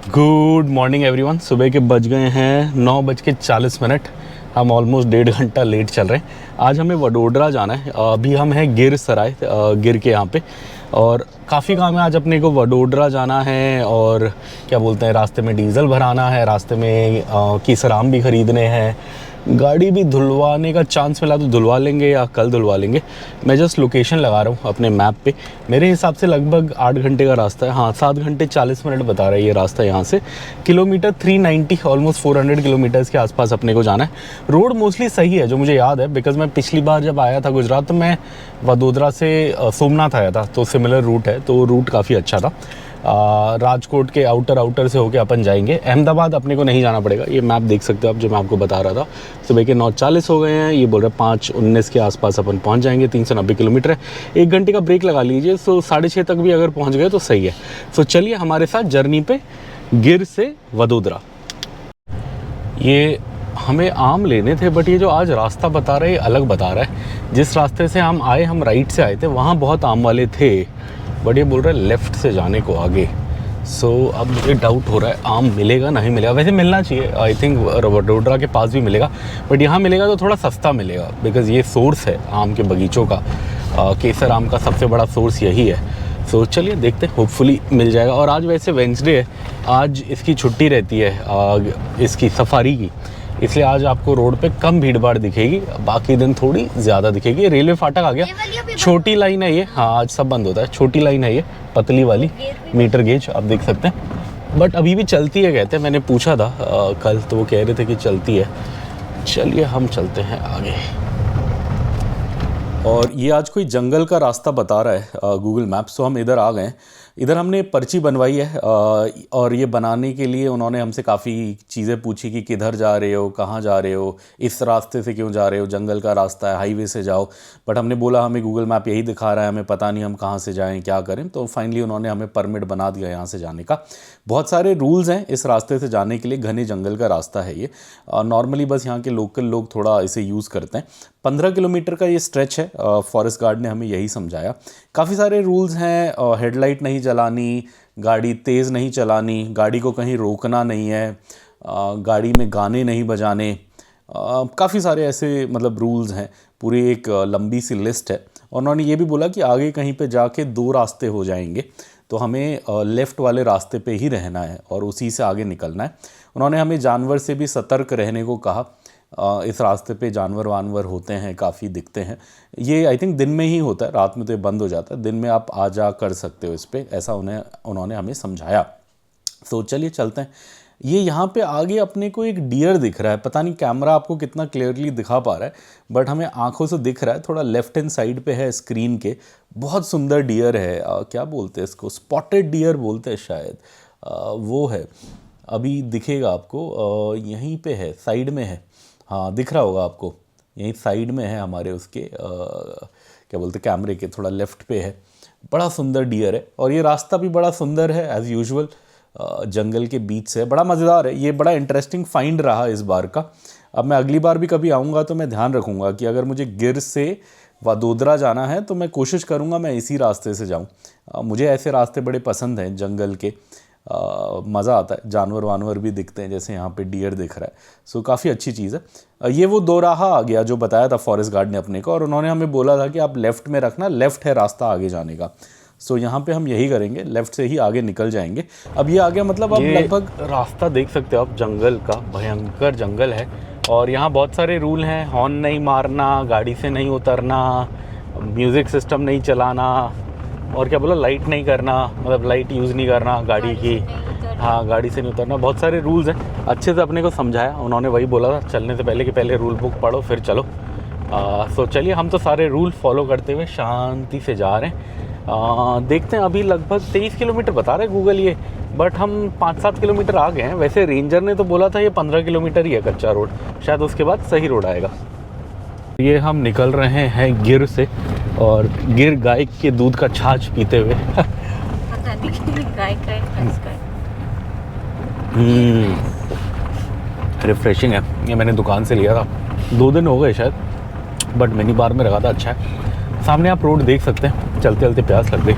Good morning everyone. सुबह के बज गए हैं 9:40। हम ऑलमोस्ट 1.5 घंटा लेट चल रहे हैं। आज हमें वडोदरा जाना है। अभी हम हैं गिर सराय, गिर के यहाँ पे, और काफ़ी काम है आज अपने को। वडोदरा जाना है और क्या बोलते हैं, रास्ते में डीज़ल भराना है, रास्ते में कीसराम भी ख़रीदने हैं, गाड़ी भी धुलवाने का चांस मिला तो धुलवा लेंगे या कल धुलवा लेंगे। मैं जस्ट लोकेशन लगा रहा हूँ अपने मैप पे। मेरे हिसाब से लगभग 8 घंटे का रास्ता है। हाँ, 7 घंटे 40 मिनट बता रहा है ये रास्ता यहाँ से। किलोमीटर 390, ऑलमोस्ट 400 किलोमीटर्स के आसपास अपने को जाना है। रोड मोस्टली सही है जो मुझे याद है, बिकॉज़ मैं पिछली बार जब आया था गुजरात तो मैं वडोदरा से सोमनाथ आया था, तो सिमिलर रूट है, तो रूट काफ़ी अच्छा था। राजकोट के आउटर से होके अपन जाएंगे। अहमदाबाद अपने को नहीं जाना पड़ेगा, ये मैप देख सकते हो आप जो मैं आपको बता रहा था। सुबह के 9:40 हो गए हैं, ये बोल रहे 5:19 के आसपास अपन पहुंच जाएंगे। 390 किलोमीटर है, 1 घंटे का ब्रेक लगा लीजिए, सो 6:30 तक भी अगर पहुंच गए तो सही है। सो चलिए हमारे साथ जर्नी पे गिर से वडोदरा। ये हमें आम लेने थे, बट ये जो आज रास्ता बता रहा है ये अलग बता रहा है। जिस रास्ते से हम आए, हम राइट से आए थे, वहाँ बहुत आम वाले थे, बट ये बोल रहा है लेफ़्ट से जाने को आगे। सो अब मुझे डाउट हो रहा है आम मिलेगा नहीं मिलेगा। वैसे मिलना चाहिए, आई थिंक वडोदरा के पास भी मिलेगा, बट यहाँ मिलेगा तो थोड़ा सस्ता मिलेगा, बिकॉज़ ये सोर्स है आम के बगीचों का। केसर आम का सबसे बड़ा सोर्स यही है। सो चलिए देखते हैं, होपफुली मिल जाएगा। और आज वैसे वेंसडे है, आज इसकी छुट्टी रहती है, इसकी सफारी की, इसलिए आज आपको रोड पे कम भीड़ भाड़ दिखेगी, बाकी दिन थोड़ी ज़्यादा दिखेगी। रेलवे फाटक आ गया, छोटी लाइन है ये। हाँ, आज सब बंद होता है, छोटी लाइन है ये, पतली वाली मीटर गेज आप देख सकते हैं, बट अभी भी चलती है कहते हैं। मैंने पूछा था कल, तो वो कह रहे थे कि चलती है। चलिए हम चलते हैं आगे। और ये आज कोई जंगल का रास्ता बता रहा है गूगल मैप्स, तो हम इधर आ गए। इधर हमने पर्ची बनवाई है, और ये बनाने के लिए उन्होंने हमसे काफ़ी चीज़ें पूछी कि किधर जा रहे हो, कहाँ जा रहे हो, इस रास्ते से क्यों जा रहे हो, जंगल का रास्ता है, हाईवे से जाओ। बट हमने बोला हमें गूगल मैप यही दिखा रहा है, हमें पता नहीं हम कहाँ से जाएं, क्या करें। तो फाइनली उन्होंने हमें परमिट बना दिया यहाँ से जाने का। बहुत सारे रूल्स हैं इस रास्ते से जाने के लिए, घने जंगल का रास्ता है ये। नॉर्मली बस यहाँ के लोकल लोग थोड़ा इसे यूज़ करते हैं। 15 किलोमीटर का ये स्ट्रेच है, फॉरेस्ट गार्ड ने हमें यही समझाया। काफ़ी सारे रूल्स हैं, हेडलाइट नहीं जलानी, गाड़ी तेज़ नहीं चलानी, गाड़ी को कहीं रोकना नहीं है, गाड़ी में गाने नहीं बजाने, काफ़ी सारे ऐसे मतलब रूल्स हैं। पूरी एक लंबी सी लिस्ट है। और उन्होंने ये भी बोला कि आगे कहीं पे जाके 2 रास्ते हो जाएंगे, तो हमें लेफ़्ट वाले रास्ते पे ही रहना है और उसी से आगे निकलना है। उन्होंने हमें जानवर से भी सतर्क रहने को कहा। इस रास्ते पे जानवर वानवर होते हैं, काफ़ी दिखते हैं। ये आई थिंक दिन में ही होता है, रात में तो ये बंद हो जाता है। दिन में आप आ जा कर सकते हो इस पे, ऐसा उन्होंने हमें समझाया। तो चलिए चलते हैं। ये यहाँ पे आगे अपने को एक डियर दिख रहा है, पता नहीं कैमरा आपको कितना क्लियरली दिखा पा रहा है, बट हमें आंखों से दिख रहा है। थोड़ा लेफ्ट हैंड साइड पे है स्क्रीन के, बहुत सुंदर डियर है। क्या बोलते हैं इसको, स्पॉटेड डियर बोलते हैं शायद, वो है। अभी दिखेगा आपको, यहीं पे है, साइड में है। हाँ, दिख रहा होगा आपको, यहीं साइड में है हमारे उसके क्या बोलते कैमरे के थोड़ा लेफ़्ट पे है। बड़ा सुंदर डियर है, और ये रास्ता भी बड़ा सुंदर है एज़ यूजुअल, जंगल के बीच से, बड़ा मज़ेदार है। ये बड़ा इंटरेस्टिंग फाइंड रहा इस बार का। अब मैं अगली बार भी कभी आऊँगा तो मैं ध्यान रखूँगा कि अगर मुझे गिर से वडोदरा जाना है तो मैं कोशिश करूँगा मैं इसी रास्ते से जाऊँ। मुझे ऐसे रास्ते बड़े पसंद हैं जंगल के, मज़ा आता है। जानवर वानवर भी दिखते हैं, जैसे यहाँ पे डियर दिख रहा है। सो काफ़ी अच्छी चीज़ है। ये वो 2 राह आ गया जो बताया था फॉरेस्ट गार्ड ने अपने को, और उन्होंने हमें बोला था कि आप लेफ़्ट में रखना, लेफ़्ट है रास्ता आगे जाने का। सो यहाँ पे हम यही करेंगे, लेफ़्ट से ही आगे निकल जाएंगे। अब ये आ गया, मतलब अब लगभग रास्ता देख सकते हो आप, जंगल का, भयंकर जंगल है। और यहाँ बहुत सारे रूल हैं, हॉर्न नहीं मारना, गाड़ी से नहीं उतरना, म्यूज़िक सिस्टम नहीं चलाना, और क्या बोला, लाइट नहीं करना, मतलब लाइट यूज़ नहीं करना गाड़ी की। हाँ, गाड़ी से नहीं उतरना, बहुत सारे रूल्स हैं। अच्छे से अपने को समझाया उन्होंने, वही बोला था चलने से पहले कि पहले रूल बुक पढ़ो फिर चलो। सो चलिए, हम तो सारे रूल फॉलो करते हुए शांति से जा रहे हैं। देखते हैं, अभी लगभग 23 किलोमीटर बता रहे गूगल ये, बट हम 5-7 किलोमीटर आ गए हैं। वैसे रेंजर ने तो बोला था ये 15 किलोमीटर ही है कच्चा रोड, शायद उसके बाद सही रोड आएगा। ये हम निकल रहे हैं गिर से, और गिर गाय के दूध का छाछ पीते हुए। पता नहीं गाय का है। रिफ्रेशिंग है। ये मैंने दुकान से लिया था, 2 दिन हो गए शायद, बट मिनी बार में रखा था, अच्छा है। सामने आप रोड देख सकते हैं, चलते चलते प्यास लग गई।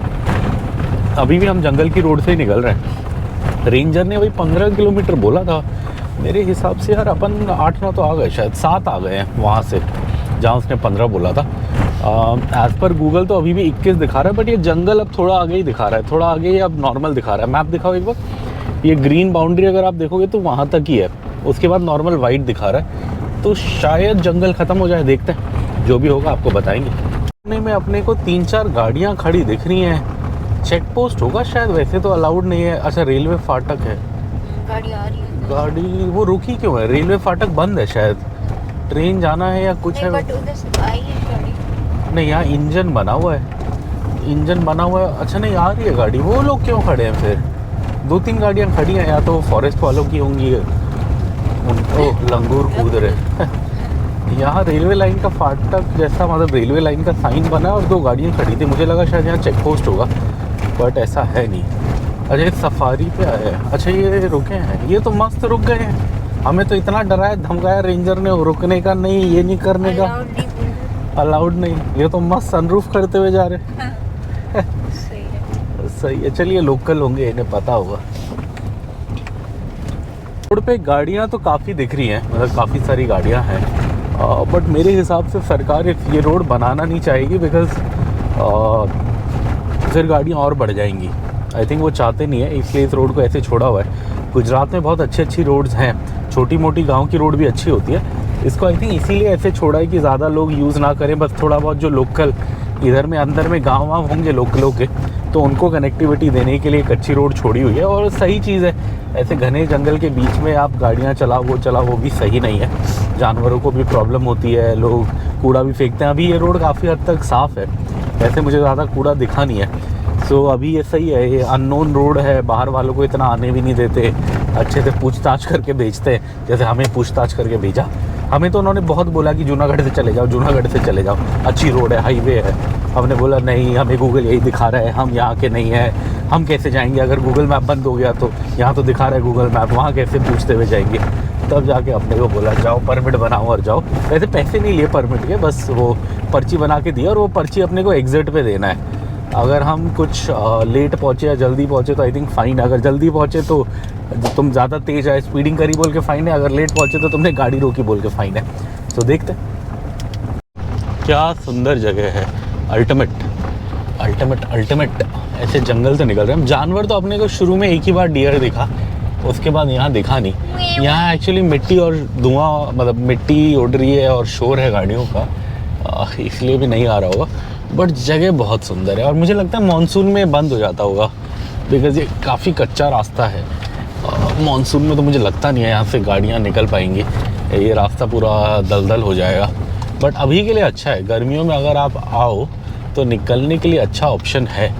अभी भी हम जंगल की रोड से ही निकल रहे हैं। रेंजर ने वही 15 किलोमीटर बोला था। मेरे हिसाब से यार अपन 8-9 तो आ गए, शायद 7 आ गए हैं वहाँ से जहाँ उसने 15 बोला था। एज़ पर गूगल तो अभी भी 21 दिखा रहा है, बट ये जंगल अब थोड़ा आगे ही दिखा रहा है, थोड़ा आगे ही अब नॉर्मल दिखा रहा है। मैप दिखाओ एक बार। ये ग्रीन बाउंड्री अगर आप देखोगे तो वहाँ तक ही है, उसके बाद नॉर्मल वाइट दिखा रहा है, तो शायद जंगल ख़त्म हो जाए। देखते हैं, जो भी होगा आपको बताएंगे। सामने में अपने को 3-4 गाड़ियाँ खड़ी दिख रही हैं। चेक पोस्ट होगा शायद, वैसे तो अलाउड नहीं है। अच्छा, रेलवे फाटक है, गाड़ी आ रही है। गाड़ी वो रुकी क्यों है? रेलवे फाटक बंद है शायद, ट्रेन जाना है या कुछ है। बट उधर से आई है गाड़ी। नहीं, यहाँ इंजन बना हुआ है, इंजन बना हुआ है। अच्छा, नहीं आ रही है गाड़ी। वो लोग क्यों खड़े हैं फिर? 2-3 गाड़ियाँ खड़ी हैं, या तो फॉरेस्ट वालों की होंगी, उनको लंगूर कूद रहे। यहाँ रेलवे लाइन का फाटक जैसा, मतलब रेलवे लाइन का साइन बना है और 2 गाड़ियाँ खड़ी थी। मुझे लगा शायद यहाँ चेक पोस्ट होगा, बट ऐसा है नहीं। अच्छा, ये सफारी पे आए हैं। अच्छा, ये रुके हैं, ये तो मस्त रुक गए हैं। हमें तो इतना डराया धमकाया रेंजर ने, रुकने का नहीं, ये नहीं करने का, अलाउड नहीं। ये तो मस्त सनरूफ करते हुए जा रहे हैं। सही है, सही है। चलिए, लोकल होंगे, इन्हें पता होगा। रोड पे गाड़ियाँ तो काफ़ी दिख रही हैं, मतलब काफ़ी सारी गाड़ियाँ हैं, बट मेरे हिसाब से सरकार ये रोड बनाना नहीं चाहेगी, बिकॉज़ फिर गाड़ियाँ और बढ़ जाएंगी। आई थिंक वो चाहते नहीं है, इसलिए इस रोड को ऐसे छोड़ा हुआ है। गुजरात में बहुत अच्छी रोड्स हैं, छोटी मोटी गांव की रोड भी अच्छी होती है। इसको आई थिंक इसीलिए ऐसे छोड़ा है कि ज़्यादा लोग यूज़ ना करें, बस थोड़ा बहुत जो लोकल इधर में अंदर में गाँव वाँव होंगे लोकलों के, तो उनको कनेक्टिविटी देने के लिए एक अच्छी रोड छोड़ी हुई है। और सही चीज़ है, ऐसे घने जंगल के बीच में आप गाड़ियाँ चलाओ वो भी सही नहीं है। जानवरों को भी प्रॉब्लम होती है, लोग कूड़ा भी फेंकते हैं। अभी ये रोड काफ़ी हद तक साफ़ है, वैसे मुझे ज़्यादा कूड़ा दिखा नहीं है। सो अभी ये सही है, ये अननोन रोड है, बाहर वालों को इतना आने भी नहीं देते, अच्छे से पूछताछ करके भेजते हैं, जैसे हमें पूछताछ करके भेजा। हमें तो उन्होंने बहुत बोला कि जूनागढ़ से चले जाओ, जूनागढ़ से चले जाओ, अच्छी रोड है, हाईवे है। हमने बोला नहीं, हमें गूगल यही दिखा रहा है, हम यहाँ के नहीं हैं, हम कैसे जाएंगे? अगर गूगल मैप बंद हो गया तो यहाँ तो दिखा रहा है गूगल मैप, वहाँ कैसे पूछते हुए जाएंगे? तब जाके अपने को बोला जाओ परमिट बनाओ और जाओ। वैसे पैसे नहीं लिए परमिट के, बस वो पर्ची बना के दिया, और वो पर्ची अपने को एग्ज़िट पे देना है। अगर हम कुछ लेट पहुँचे या जल्दी पहुँचे तो आई थिंक फ़ाइन। अगर जल्दी पहुँचे तो तुम ज़्यादा तेज़ आए, स्पीडिंग करी बोल के फ़ाइन है। अगर लेट पहुँचे तो तुमने गाड़ी रोकी बोल के फ़ाइन है। तो देखते क्या सुंदर जगह है। Ultimate ultimate ultimate. ऐसे जंगल से निकल रहे हैं। जानवर तो अपने को शुरू में एक ही बार डियर दिखा, उसके बाद यहाँ दिखा नहीं। यहाँ एक्चुअली मिट्टी और धुआं, मतलब मिट्टी उड़ रही है और शोर है गाड़ियों का, इसलिए भी नहीं आ रहा होगा। बट जगह बहुत सुंदर है, और मुझे लगता है मानसून में बंद हो जाता होगा, बिकॉज़ ये काफ़ी कच्चा रास्ता है। मानसून में तो मुझे लगता नहीं है यहाँ से गाड़ियाँ निकल पाएंगी, ये रास्ता पूरा दलदल हो जाएगा। बट अभी के लिए अच्छा है, गर्मियों में अगर आप आओ तो निकलने के लिए अच्छा ऑप्शन है।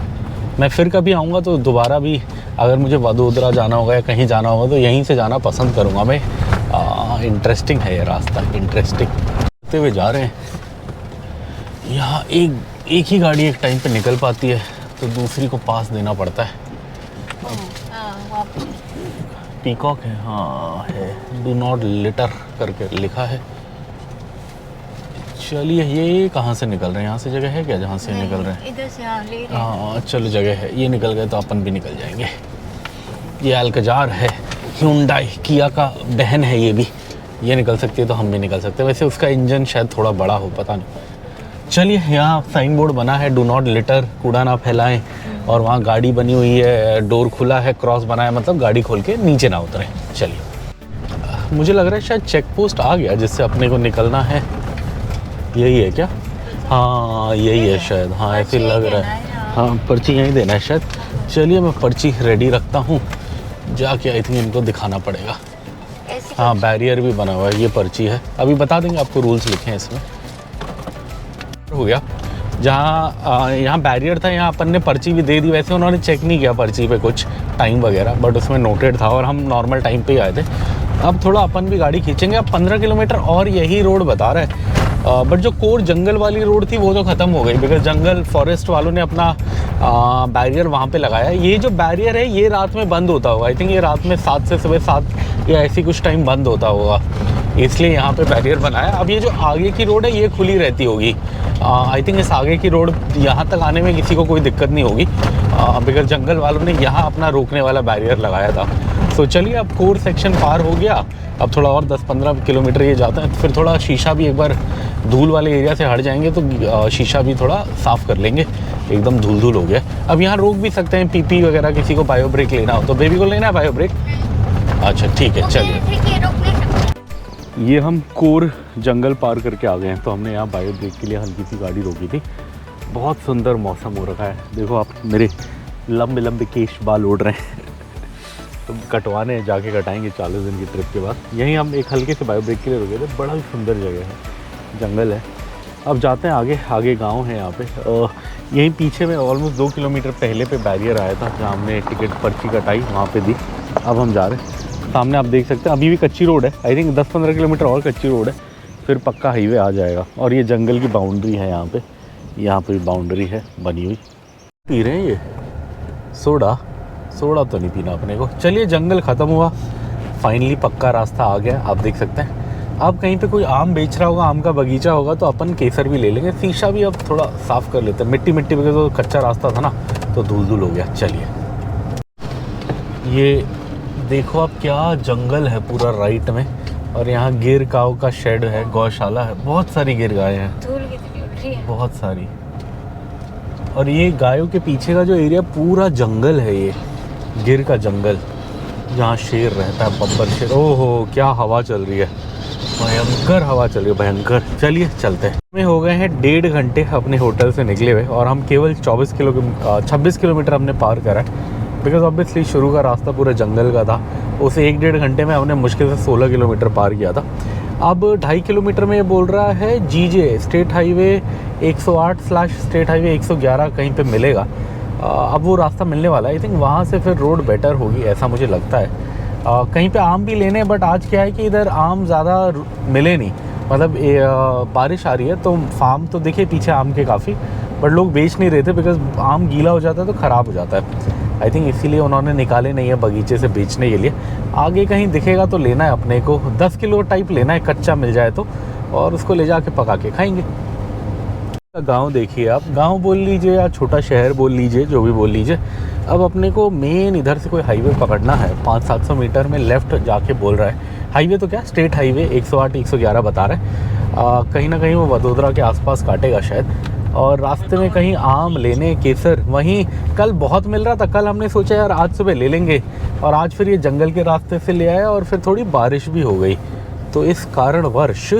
मैं फिर कभी आऊँगा तो दोबारा भी, अगर मुझे वडोदरा जाना होगा या कहीं जाना होगा तो यहीं से जाना पसंद करूँगा मैं। इंटरेस्टिंग है ये रास्ता, इंटरेस्टिंग। होते हुए जा रहे हैं, यहाँ एक ही गाड़ी एक टाइम पे निकल पाती है, तो दूसरी को पास देना पड़ता है। पीकॉक है, हाँ है, डू नॉट लिटर करके लिखा है। चलिए, ये कहाँ से निकल रहे हैं? यहाँ से जगह है क्या जहाँ से निकल रहे हैं? इधर से ले रहे हैं। हाँ चलो, जगह है। ये निकल गए तो अपन भी निकल जाएंगे। ये अल्कजार है, ह्यूंडई किया का बहन है ये भी, ये निकल सकती है तो हम भी निकल सकते हैं। वैसे उसका इंजन शायद थोड़ा बड़ा हो, पता नहीं। चलिए, यहाँ साइन बोर्ड बना है, डू नॉट लिटर, कूड़ा ना फैलाएं, और वहाँ गाड़ी बनी हुई है, डोर खुला है, क्रॉस बना है, मतलब गाड़ी खोल के नीचे ना उतरें। चलिए, मुझे लग रहा है शायद चेक पोस्ट आ गया जिससे अपने को निकलना है। यही है क्या? हाँ यही है शायद, हाँ ऐसे लग रहा है। हाँ, पर्ची यहीं देना है शायद। चलिए, मैं पर्ची रेडी रखता हूँ, जाके आई थिंक इनको दिखाना पड़ेगा। हाँ, बैरियर भी बना हुआ है, ये पर्ची है, अभी बता देंगे आपको, रूल्स लिखे हैं इसमें। हो गया, जहाँ यहाँ बैरियर था, यहाँ अपन ने पर्ची भी दे दी। वैसे उन्होंने चेक नहीं किया पर्ची पे कुछ टाइम वगैरह, बट उसमें नोटेड था, और हम नॉर्मल टाइम पे ही आए थे। अब थोड़ा अपन भी गाड़ी खींचेंगे। अब 15 किलोमीटर और यही रोड बता रहा है, बट जो कोर जंगल वाली रोड थी वो तो ख़त्म हो गई, बिकॉज जंगल फॉरेस्ट वालों ने अपना बैरियर वहाँ पे लगाया। ये जो बैरियर है ये रात में बंद होता होगा, आई थिंक ये रात में 7 से सुबह 7 या ऐसी कुछ टाइम बंद होता होगा, इसलिए यहाँ पे बैरियर बनाया। अब ये जो आगे की रोड है ये खुली रहती होगी। आई थिंक इस आगे की रोड यहाँ तक आने में किसी को कोई दिक्कत नहीं होगी। बिकॉज जंगल वालों ने यहाँ अपना रोकने वाला बैरियर लगाया था। तो चलिए अब कोर सेक्शन पार हो गया, अब थोड़ा और 10-15 किलोमीटर ये जाता है, फिर थोड़ा शीशा भी एक बार धूल वाले एरिया से हट जाएंगे तो शीशा भी थोड़ा साफ़ कर लेंगे, एकदम धूल धूल हो गया। अब यहाँ रोक भी सकते हैं पीपी वगैरह, किसी को बायो ब्रेक लेना हो तो। बेबी को लेना है बायो ब्रेक? अच्छा ठीक है चलिए। ये हम कोर जंगल पार करके आ गए हैं, तो हमने यहाँ बायो ब्रेक के लिए हल्की सी गाड़ी रोकी थी। बहुत सुंदर मौसम हो रखा है, देखो आप, मेरे लंबे लंबे केश बाल उड़ रहे हैं तो कटवाने जाके कटाएंगे 40 दिन की ट्रिप के बाद। यहीं हम एक हल्के से बायो ब्रेक के लिए रुके थे, बड़ा ही सुंदर जगह है, जंगल है। अब जाते हैं आगे, आगे गांव है यहाँ पे। यहीं पीछे में ऑलमोस्ट 2 किलोमीटर पहले पे बैरियर आया था, जहाँ हमने टिकट पर्ची कटाई, वहाँ पे दी। अब हम जा रहे हैं, सामने आप देख सकते हैं अभी भी कच्ची रोड है, आई थिंक 10-15 किलोमीटर और कच्ची रोड है, फिर पक्का हाईवे आ जाएगा। और ये जंगल की बाउंड्री है यहाँ पे, यहाँ पे बाउंड्री है बनी हुई। पी रहे हैं ये सोडा? सोडा तो नहीं पीना अपने को। चलिए जंगल ख़त्म हुआ, फाइनली पक्का रास्ता आ गया, आप देख सकते हैं। अब कहीं पे कोई आम बेच रहा होगा, आम का बगीचा होगा तो अपन केसर भी ले लेंगे। शीशा भी अब थोड़ा साफ़ कर लेते हैं, मिट्टी मिट्टी वगैरह, तो कच्चा रास्ता था ना तो धूल धूल हो गया। चलिए ये देखो अब क्या जंगल है पूरा राइट में, और यहाँ गिर काऊ का शेड है, गौशाला है, बहुत सारी गिर गाय हैं, धूल कितनी उड़ रही है, बहुत सारी। और ये गायों के पीछे का जो एरिया पूरा जंगल है, ये गिर का जंगल, जहाँ शेर रहता है, बब्बर शेर। ओहो क्या हवा चल रही है, भयंकर हवा चल रही है, भयंकर। चलिए चलते हैं। हमें हो गए हैं 1.5 घंटे अपने होटल से निकले हुए, और हम केवल 26 किलोमीटर हमने पार करा है। बिकॉज ऑब्वियसली शुरू का रास्ता पूरा जंगल का था, उसे 1-1.5 घंटे में हमने मुश्किल से 16 किलोमीटर पार किया था। अब 2.5 किलोमीटर में ये बोल रहा है जीजे स्टेट हाईवे 108/ स्टेट हाईवे 111 कहीं पे मिलेगा। अब वो रास्ता मिलने वाला है, आई थिंक वहाँ से फिर रोड बेटर होगी, ऐसा मुझे लगता है। कहीं पे आम भी लेने, बट आज क्या है कि इधर आम ज़्यादा मिले नहीं, मतलब बारिश आ रही है तो फार्म तो दिखे पीछे आम के काफ़ी, बट लोग बेच नहीं रहे थे, बिकॉज आम गीला हो जाता है तो ख़राब हो जाता है। आई थिंक इसीलिए उन्होंने निकाले नहीं है बगीचे से बेचने के लिए। आगे कहीं दिखेगा तो लेना है अपने को, 10 किलो टाइप लेना है, कच्चा मिल जाए तो, और उसको ले जाके पका के खाएंगे। गांव देखिए आप, गांव बोल लीजिए या छोटा शहर बोल लीजिए, जो भी बोल लीजिए। अब अपने को मेन इधर से कोई हाईवे पकड़ना है, 500-700 मीटर में लेफ़्ट जाके बोल रहा है। हाईवे तो क्या, स्टेट हाईवे 108-111 बता रहा है। कहीं ना कहीं वो वडोदरा के आसपास काटेगा शायद। और रास्ते में कहीं आम लेने, केसर, वहीं कल बहुत मिल रहा था, कल हमने सोचा यार आज सुबह ले लेंगे, और आज फिर ये जंगल के रास्ते से ले आए, और फिर थोड़ी बारिश भी हो गई, तो इस कारणवश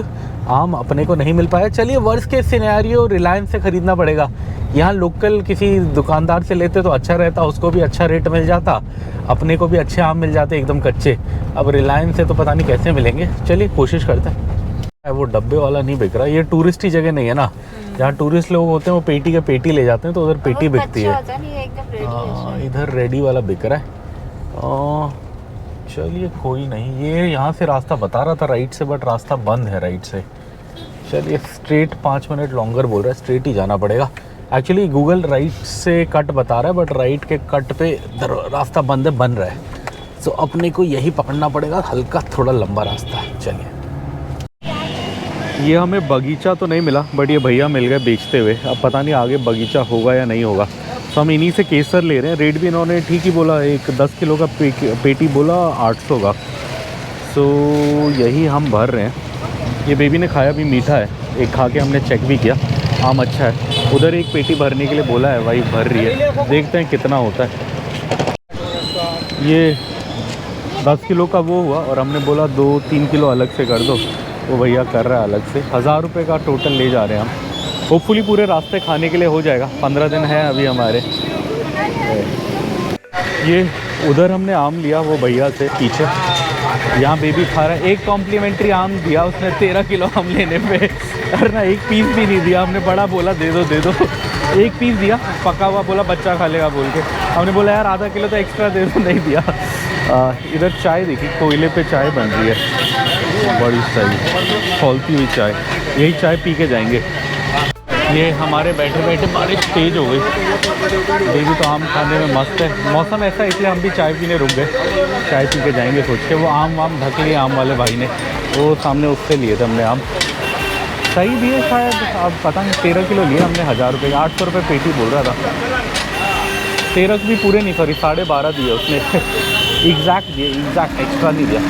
आम अपने को नहीं मिल पाया। चलिए वर्ष के सिनेरियो रिलायंस से ख़रीदना पड़ेगा। यहाँ लोकल किसी दुकानदार से लेते तो अच्छा रहता, उसको भी अच्छा रेट मिल जाता, अपने को भी अच्छे आम मिल जाते एकदम कच्चे। अब रिलायंस से तो पता नहीं कैसे मिलेंगे, चलिए कोशिश करते हैं। वो डब्बे वाला नहीं बिक रहा, ये टूरिस्टी जगह नहीं है ना, जहाँ टूरिस्ट लोग होते हैं वो पेटी के पेटी ले जाते हैं, तो उधर पेटी बिकती है। इधर रेडी वाला बिक रहा है। चलिए कोई नहीं, ये यहाँ से रास्ता बता रहा था राइट से, बट रास्ता बंद है राइट से। चलिए स्ट्रेट 5 मिनट लॉन्गर बोल रहा है, स्ट्रेट ही जाना पड़ेगा। एक्चुअली गूगल राइट से कट बता रहा है, बट राइट के कट पे रास्ता बंद है, बन रहा है, तो अपने को यही पकड़ना पड़ेगा, हल्का थोड़ा लंबा रास्ता है। चलिए ये हमें बगीचा तो नहीं मिला, बट ये भैया मिल गए बेचते हुए। अब पता नहीं आगे बगीचा होगा या नहीं होगा, तो हम इन्हीं से केसर ले रहे हैं। रेट भी इन्होंने ठीक ही बोला, एक 10 किलो का पेटी बोला 800 का, सो यही हम भर रहे हैं। ये बेबी ने खाया भी, मीठा है, एक खा के हमने चेक भी किया, आम अच्छा है। उधर एक पेटी भरने के लिए बोला है, वही भर रही है, देखते हैं कितना होता है। ये 10 किलो का वो हुआ, और हमने बोला 2-3 किलो अलग से कर दो, वो भैया कर रहा है अलग से। 1000 रुपये का टोटल ले जा रहे हैं हम। होपफुली पूरे रास्ते खाने के लिए हो जाएगा, 15 दिन है अभी हमारे। ये उधर हमने आम लिया वो भैया से पीछे, यहाँ बेबी खा रहा है। एक कॉम्प्लीमेंट्री आम दिया उसने 13 किलो आम लेने पे, और ना एक पीस भी नहीं दिया। हमने बड़ा बोला दे दो दे दो, एक पीस दिया, पका हुआ बोला बच्चा खा लेगा बोल के। हमने बोला यार आधा किलो तो एक्स्ट्रा दे दो, नहीं दिया। इधर चाय देखिए, कोयले पे चाय बन रही है, बड़ी सही खौलती हुई चाय, यही चाय पी के जाएंगे। ये हमारे बैठे बैठे बारिश तेज़ हो गई, बेबी तो आम खाने में मस्त है। मौसम ऐसा है इसलिए हम भी चाय पीने रुक गए, चाय पी के जाएंगे सोच के। वो आम वाम ढक लिए आम वाले भाई ने, वो सामने उससे लिए थे हमने आम, सही भी है शायद, अब पता नहीं। 13 किलो लिए हमने, 1000 रुपये, 800 रुपये पेटी बोल रहा था। 13 भी पूरे नहीं, सॉरी 12.5 दिए उसने। एग्जैक्ट दिए, एग्जैक्ट एक्स्ट्रा नहीं दिया।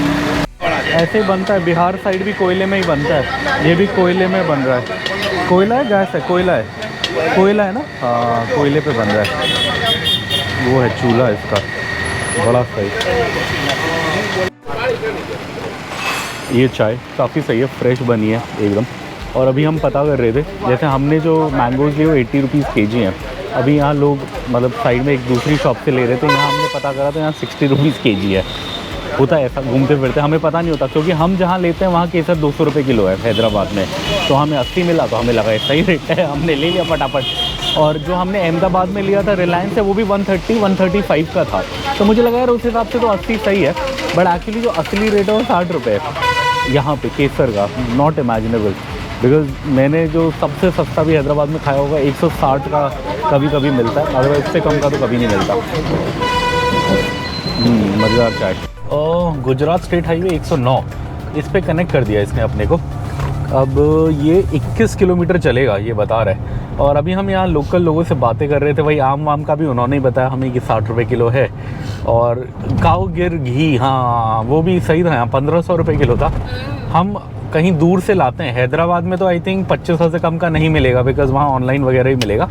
ऐसे ही बनता है, बिहार साइड भी कोयले में ही बनता है। ये भी कोयले में बन रहा है। कोयला है, गैस है, कोयला है, कोयला है ना, हाँ कोयले पे बन रहा है। वो है चूल्हा इसका, बड़ा सही। ये चाय काफ़ी सही है, फ्रेश बनी है एकदम। और अभी हम पता कर रहे थे, जैसे हमने जो मैंगोज़ लिए वो 80 रुपीज़ kg हैं। अभी यहाँ लोग मतलब साइड में एक दूसरी शॉप से ले रहे थे, यहाँ हमने पता करा तो यहाँ 60 रुपीज़ kg है। होता है ऐसा, घूमते फिरते हमें पता नहीं होता, क्योंकि हम जहाँ लेते हैं वहाँ केसर 200 रुपये किलो है हैदराबाद में। तो हमें 80 मिला तो हमें लगा सही रेट है, हमने ले लिया फटाफट। और जो हमने अहमदाबाद में लिया था रिलायंस है, वो भी 130-135 का था। तो मुझे लगा यार उस हिसाब से तो 80 सही है, बट एक्चुअली जो असली रेट है वो 60 रुपये है यहाँ पे केसर का। नॉट इमेजिनेबल, बिकॉज मैंने जो सबसे सस्ता भी हैदराबाद में खाया होगा 160 का कभी कभी मिलता है, अदरवाइज इससे कम का तो कभी नहीं मिलता। मज़ेदार चाय। और गुजरात स्टेट हाईवे 109 इस पे कनेक्ट कर दिया इसने अपने को। अब ये 21 किलोमीटर चलेगा ये बता रहा है। और अभी हम यहाँ लोकल लोगों से बातें कर रहे थे, भाई आम वाम का भी उन्होंने ही बताया हमें कि 60 रुपये किलो है। और काऊ गिर घी, हाँ वो भी सही था, यहाँ 1500 रुपये किलो था। हम कहीं दूर से लाते हैं, हैदराबाद में तो आई थिंक 2500 से कम का नहीं मिलेगा, बिकॉज़ वहाँ ऑनलाइन वगैरह ही मिलेगा।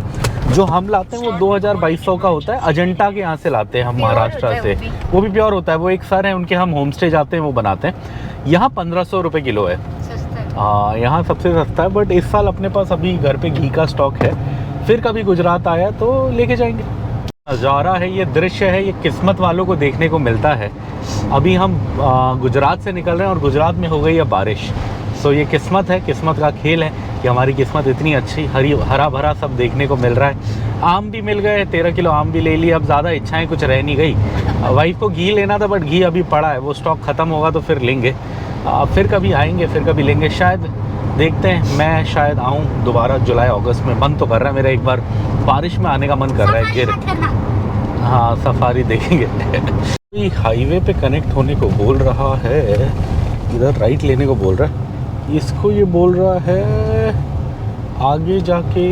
जो हम लाते हैं वो 2000-2200 का होता है। अजंता के यहाँ से लाते हैं हम, महाराष्ट्र से। वो भी प्योर होता है। वो एक सर हैं उनके, हम होम स्टे जाते हैं वो बनाते हैं। यहाँ 1500 रुपये किलो है। हाँ यहाँ सबसे सस्ता है। बट इस साल अपने पास अभी घर पे घी का स्टॉक है, फिर कभी गुजरात आया तो लेके जाएंगे। नज़ारा है, ये दृश्य है, ये किस्मत वालों को देखने को मिलता है। अभी हम गुजरात से निकल रहे हैं और गुजरात में हो गई है बारिश। सो ये किस्मत है, किस्मत का खेल है कि हमारी किस्मत इतनी अच्छी, हरा भरा सब देखने को मिल रहा है। आम भी मिल गए, 13 किलो आम भी ले लिए। अब ज़्यादा इच्छाएं कुछ रह नहीं गई। वाइफ को घी लेना था, बट घी अभी पड़ा है, वो स्टॉक ख़त्म होगा तो फिर लेंगे। फिर कभी आएंगे, फिर कभी लेंगे शायद, देखते हैं। मैं शायद आऊँ दोबारा जुलाई अगस्त में, मन तो कर रहा है मेरा, एक बार बारिश में आने का मन कर रहा है। गिर, हाँ सफारी देखेंगे। हाईवे पे कनेक्ट होने को बोल रहा है, इधर राइट लेने को बोल रहा है। इसको ये बोल रहा है आगे जाके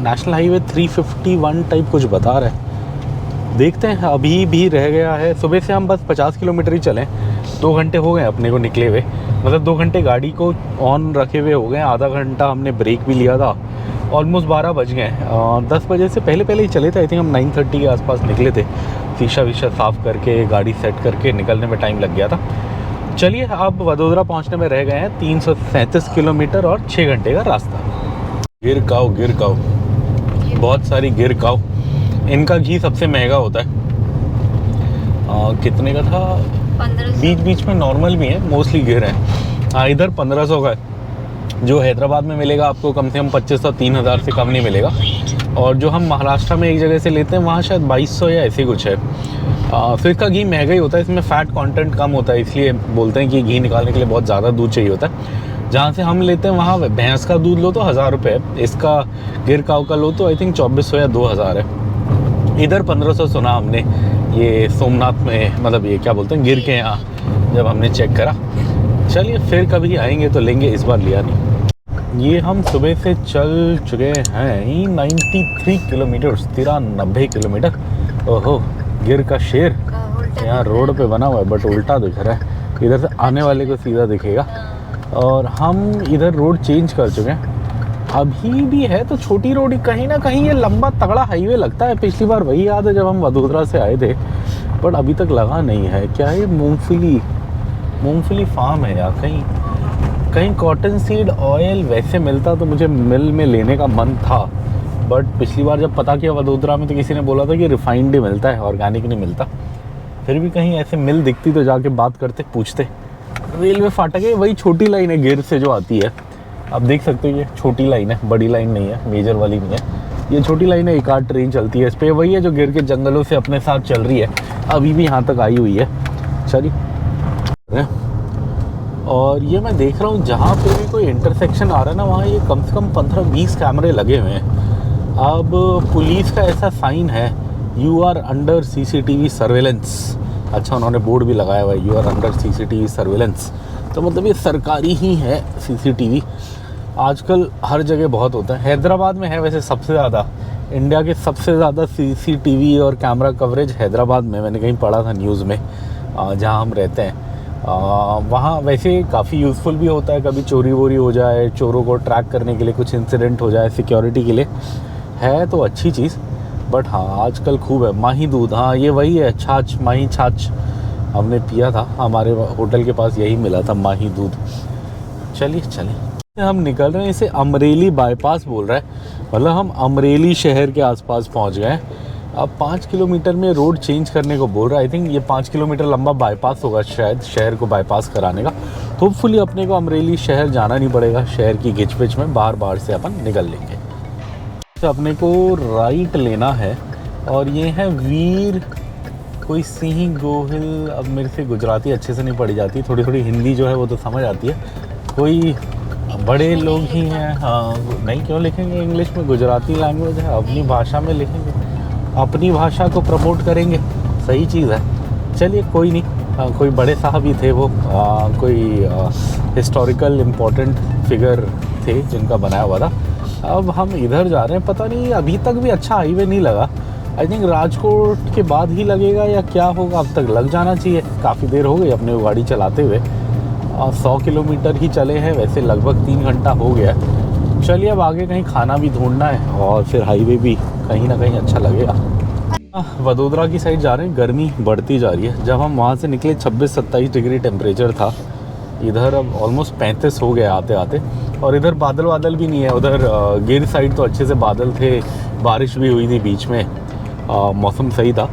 नेशनल हाईवे 351 टाइप कुछ बता रहा है। देखते हैं, अभी भी रह गया है। सुबह से हम बस 50 किलोमीटर ही चलें, 2 घंटे हो गए अपने को निकले हुए। मतलब 2 घंटे गाड़ी को ऑन रखे हुए हो गए, आधा घंटा हमने ब्रेक भी लिया था। ऑलमोस्ट 12 बज गए। 10 बजे से पहले ही चले थे। आई थिंक हम 9:30 के आसपास निकले थे। शीशा वीशा साफ़ करके गाड़ी सेट करके निकलने में टाइम लग गया था। चलिए अब वडोदरा पहुंचने में रह गए हैं 337 किलोमीटर और 6 घंटे का रास्ता। गिर काऊ बहुत सारी गिर काऊ। इनका घी सबसे महंगा होता है। कितने का था? 1500। बीच बीच में नॉर्मल भी है, मोस्टली गिर है। हाँ इधर 1500 का है। जो हैदराबाद में मिलेगा आपको कम से कम 2500-3000 से कम नहीं मिलेगा। और जो हम महाराष्ट्र में एक जगह से लेते हैं वहाँ शायद 2200 या ऐसे कुछ है। तो इसका घी महंगा ही होता है, इसमें फ़ैट कंटेंट कम होता है, इसलिए बोलते हैं कि घी निकालने के लिए बहुत ज़्यादा दूध चाहिए होता है। जहाँ से हम लेते हैं वहाँ भैंस का दूध लो तो 1000 रुपये है, इसका गिर काऊ का लो तो आई थिंक 2400 या 2000 है। इधर 1500 सुना हमने, ये सोमनाथ में, मतलब ये क्या बोलते हैं गिर के यहाँ, जब हमने चेक करा। चलिए फिर कभी आएंगे तो लेंगे, इस बार लिया नहीं। ये हम सुबह से चल चुके हैं 93 किलोमीटर, 93 किलोमीटर। ओहो गिर का शेर यहाँ रोड पे बना हुआ है, बट उल्टा दिख रहा है। इधर से आने वाले को सीधा दिखेगा। और हम इधर रोड चेंज कर चुके हैं। अभी भी है तो छोटी रोड, कहीं ना कहीं ये लंबा तगड़ा हाईवे लगता है। पिछली बार वही याद है जब हम वडोदरा से आए थे, बट अभी तक लगा नहीं है। क्या है? मूंगफली फार्म है या कहीं कॉटन सीड ऑयल वैसे मिलता तो मुझे मिल में लेने का मन था। बट पिछली बार जब पता किया वडोदरा में तो किसी ने बोला था कि रिफाइंड ही मिलता है, ऑर्गेनिक नहीं मिलता। फिर भी कहीं ऐसे मिल दिखती तो जाके बात करते, पूछते। रेलवे फाटक है, वही छोटी लाइन है गिर से जो आती है। आप देख सकते हो ये छोटी लाइन है, बड़ी लाइन नहीं है, मेजर वाली नहीं है। ये छोटी लाइन है, एक आध ट्रेन चलती है इस पर। वही है जो गिर के जंगलों से अपने साथ चल रही है, अभी भी यहाँ तक आई हुई है। चलिए, और ये मैं देख रहा हूँ जहाँ पे भी कोई इंटरसेक्शन आ रहा है ना, वहाँ ये कम से कम 15-20 कैमरे लगे हुए हैं। अब पुलिस का ऐसा साइन है, you are under CCTV surveillance. अच्छा, उन्होंने बोर्ड भी लगाया हुआ है, you are under CCTV surveillance. तो मतलब ये सरकारी ही है CCTV। आजकल हर जगह बहुत होता है। हैदराबाद में है वैसे सबसे ज़्यादा इंडिया के सबसे ज़्यादा CCTV और कैमरा कवरेज हैदराबाद में, मैंने कहीं पढ़ा था न्यूज़ में, जहाँ हम रहते हैं। वहाँ वैसे काफ़ी यूज़फुल भी होता है, कभी चोरी वोरी हो जाए, चोरों को ट्रैक करने के लिए, कुछ इंसिडेंट हो जाए, सिक्योरिटी के लिए है तो अच्छी चीज़। बट हाँ, आजकल खूब है माही दूध। हाँ, ये वही है, छाछ, माही छाछ हमने पिया था, हमारे होटल के पास यही मिला था, माही दूध। चलिए हम निकल रहे हैं। इसे अमरेली बाईपास बोल रहा है, मतलब हम अमरेली शहर के आसपास पहुंच गए। अब 5 किलोमीटर में रोड चेंज करने को बोल रहा है। आई थिंक ये 5 किलोमीटर लंबा बाईपास होगा शायद, शहर को बाईपास कराने का। होपफुली अपने को अमरेली शहर जाना नहीं पड़ेगा, शहर की घिच-पिच में बाहर से अपन निकल लेंगे। तो अपने को राइट लेना है और ये है वीर कोई सिंह गोहिल। अब मेरे से गुजराती अच्छे से नहीं पढ़ी जाती, थोड़ी थोड़ी हिंदी जो है वो तो समझ आती है। कोई बड़े लोग ही हैं। हाँ, नहीं क्यों लिखेंगे इंग्लिश में, गुजराती लैंग्वेज है, अपनी भाषा में लिखेंगे, अपनी भाषा को प्रमोट करेंगे, सही चीज़ है। चलिए कोई नहीं, कोई बड़े साहब ही थे वो, कोई हिस्टोरिकल इम्पोर्टेंट फिगर थे जिनका बनाया हुआ था। अब हम इधर जा रहे हैं, पता नहीं अभी तक भी अच्छा हाईवे नहीं लगा। आई थिंक राजकोट के बाद ही लगेगा या क्या होगा, अब तक लग जाना चाहिए। काफ़ी देर हो गई अपने वो गाड़ी चलाते हुए, 100 किलोमीटर ही चले हैं, वैसे लगभग 3 घंटा हो गया। चलिए अब आगे कहीं खाना भी ढूंढना है और फिर हाईवे भी कहीं ना कहीं अच्छा लगेगा। वडोदरा की साइड जा रहे हैं, गर्मी बढ़ती जा रही है। जब हम वहाँ से निकले 26-27 डिग्री टेम्परेचर था, इधर अब ऑलमोस्ट 35 हो गया आते आते। और इधर बादल भी नहीं है, उधर गिर साइड तो अच्छे से बादल थे, बारिश भी हुई थी बीच में, मौसम सही था।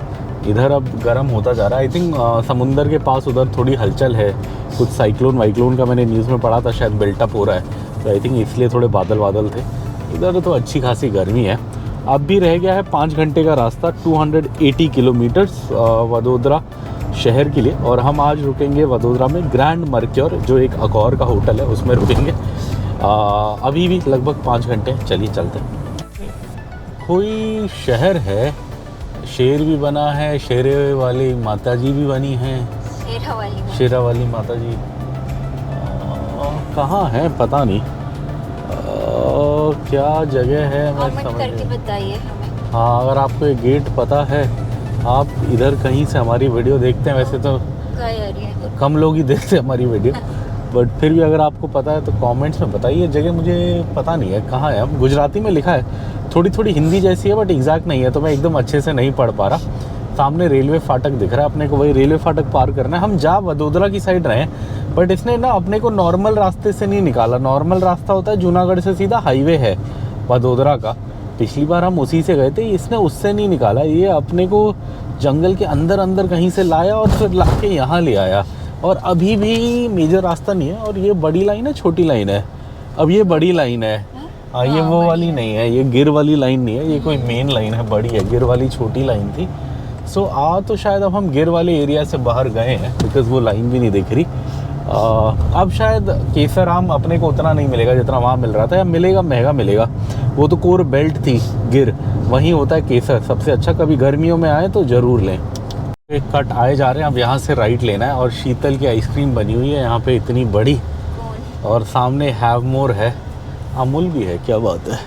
इधर अब गर्म होता जा रहा है। आई थिंक समुंदर के पास उधर थोड़ी हलचल है, कुछ साइक्लोन का मैंने न्यूज़ में पढ़ा था, शायद बिल्टअप हो रहा है, तो आई थिंक इसलिए थोड़े बादल थे। इधर तो अच्छी खासी गर्मी है। अब भी रह गया है 5 घंटे का रास्ता, 280 किलोमीटर्स वडोदरा शहर के लिए। और हम आज रुकेंगे वडोदरा में ग्रैंड मर्क्योर, जो एक अकौर का होटल है, उसमें रुकेंगे। अभी भी लगभग 5 घंटे। चलिए चलते हैं। कोई शहर है, शेर भी बना है, शेरे वाली माता जी भी बनी हैं, शेरा वाली माता जी कहाँ है पता नहीं, क्या जगह है मैं समझ करके बताइए हमें। हाँ, अगर आपको ये गेट पता है, आप इधर कहीं से हमारी वीडियो देखते हैं, वैसे तो कम लोग ही देखते हैं हमारी वीडियो, बट फिर भी अगर आपको पता है तो कमेंट्स में बताइए। जगह मुझे पता नहीं है कहाँ है। अब गुजराती में लिखा है, थोड़ी हिंदी जैसी है, बट एग्जैक्ट नहीं है, तो मैं एकदम अच्छे से नहीं पढ़ पा रहा। सामने रेलवे फाटक दिख रहा है अपने को, वही रेलवे फाटक पार करना है। हम जा वडोदरा की साइड रहे हैं, बट इसने ना अपने को नॉर्मल रास्ते से नहीं निकाला। नॉर्मल रास्ता होता है जूनागढ़ से सीधा हाईवे है वडोदरा का, पिछली बार हम उसी से गए थे, इसने उससे नहीं निकाला। ये अपने को जंगल के अंदर कहीं से लाया और फिर ला के यहाँ ले आया। और अभी भी मेजर रास्ता नहीं है, और ये बड़ी लाइन है छोटी लाइन है। अब ये बड़ी लाइन है, हाँ, ये वो वाली नहीं है, ये गिर वाली लाइन नहीं है, ये कोई मेन लाइन है, बड़ी है। गिर वाली छोटी लाइन थी। सो तो शायद अब हम गिर वाले एरिया से बाहर गए हैं, बिकॉज वो लाइन भी नहीं दिख रही। अब शायद केसर आम अपने को उतना नहीं मिलेगा जितना वहाँ मिल रहा था, या मिलेगा महंगा मिलेगा। वो तो कोर बेल्ट थी गिर, वहीं होता है केसर सबसे अच्छा। कभी गर्मियों में आए तो ज़रूर लें। एक कट आए जा रहे हैं, अब यहाँ से राइट लेना है। और शीतल की आइसक्रीम बनी हुई है यहाँ पे इतनी बड़ी, और सामने हैव मोर है, अमूल भी है। क्या बात है,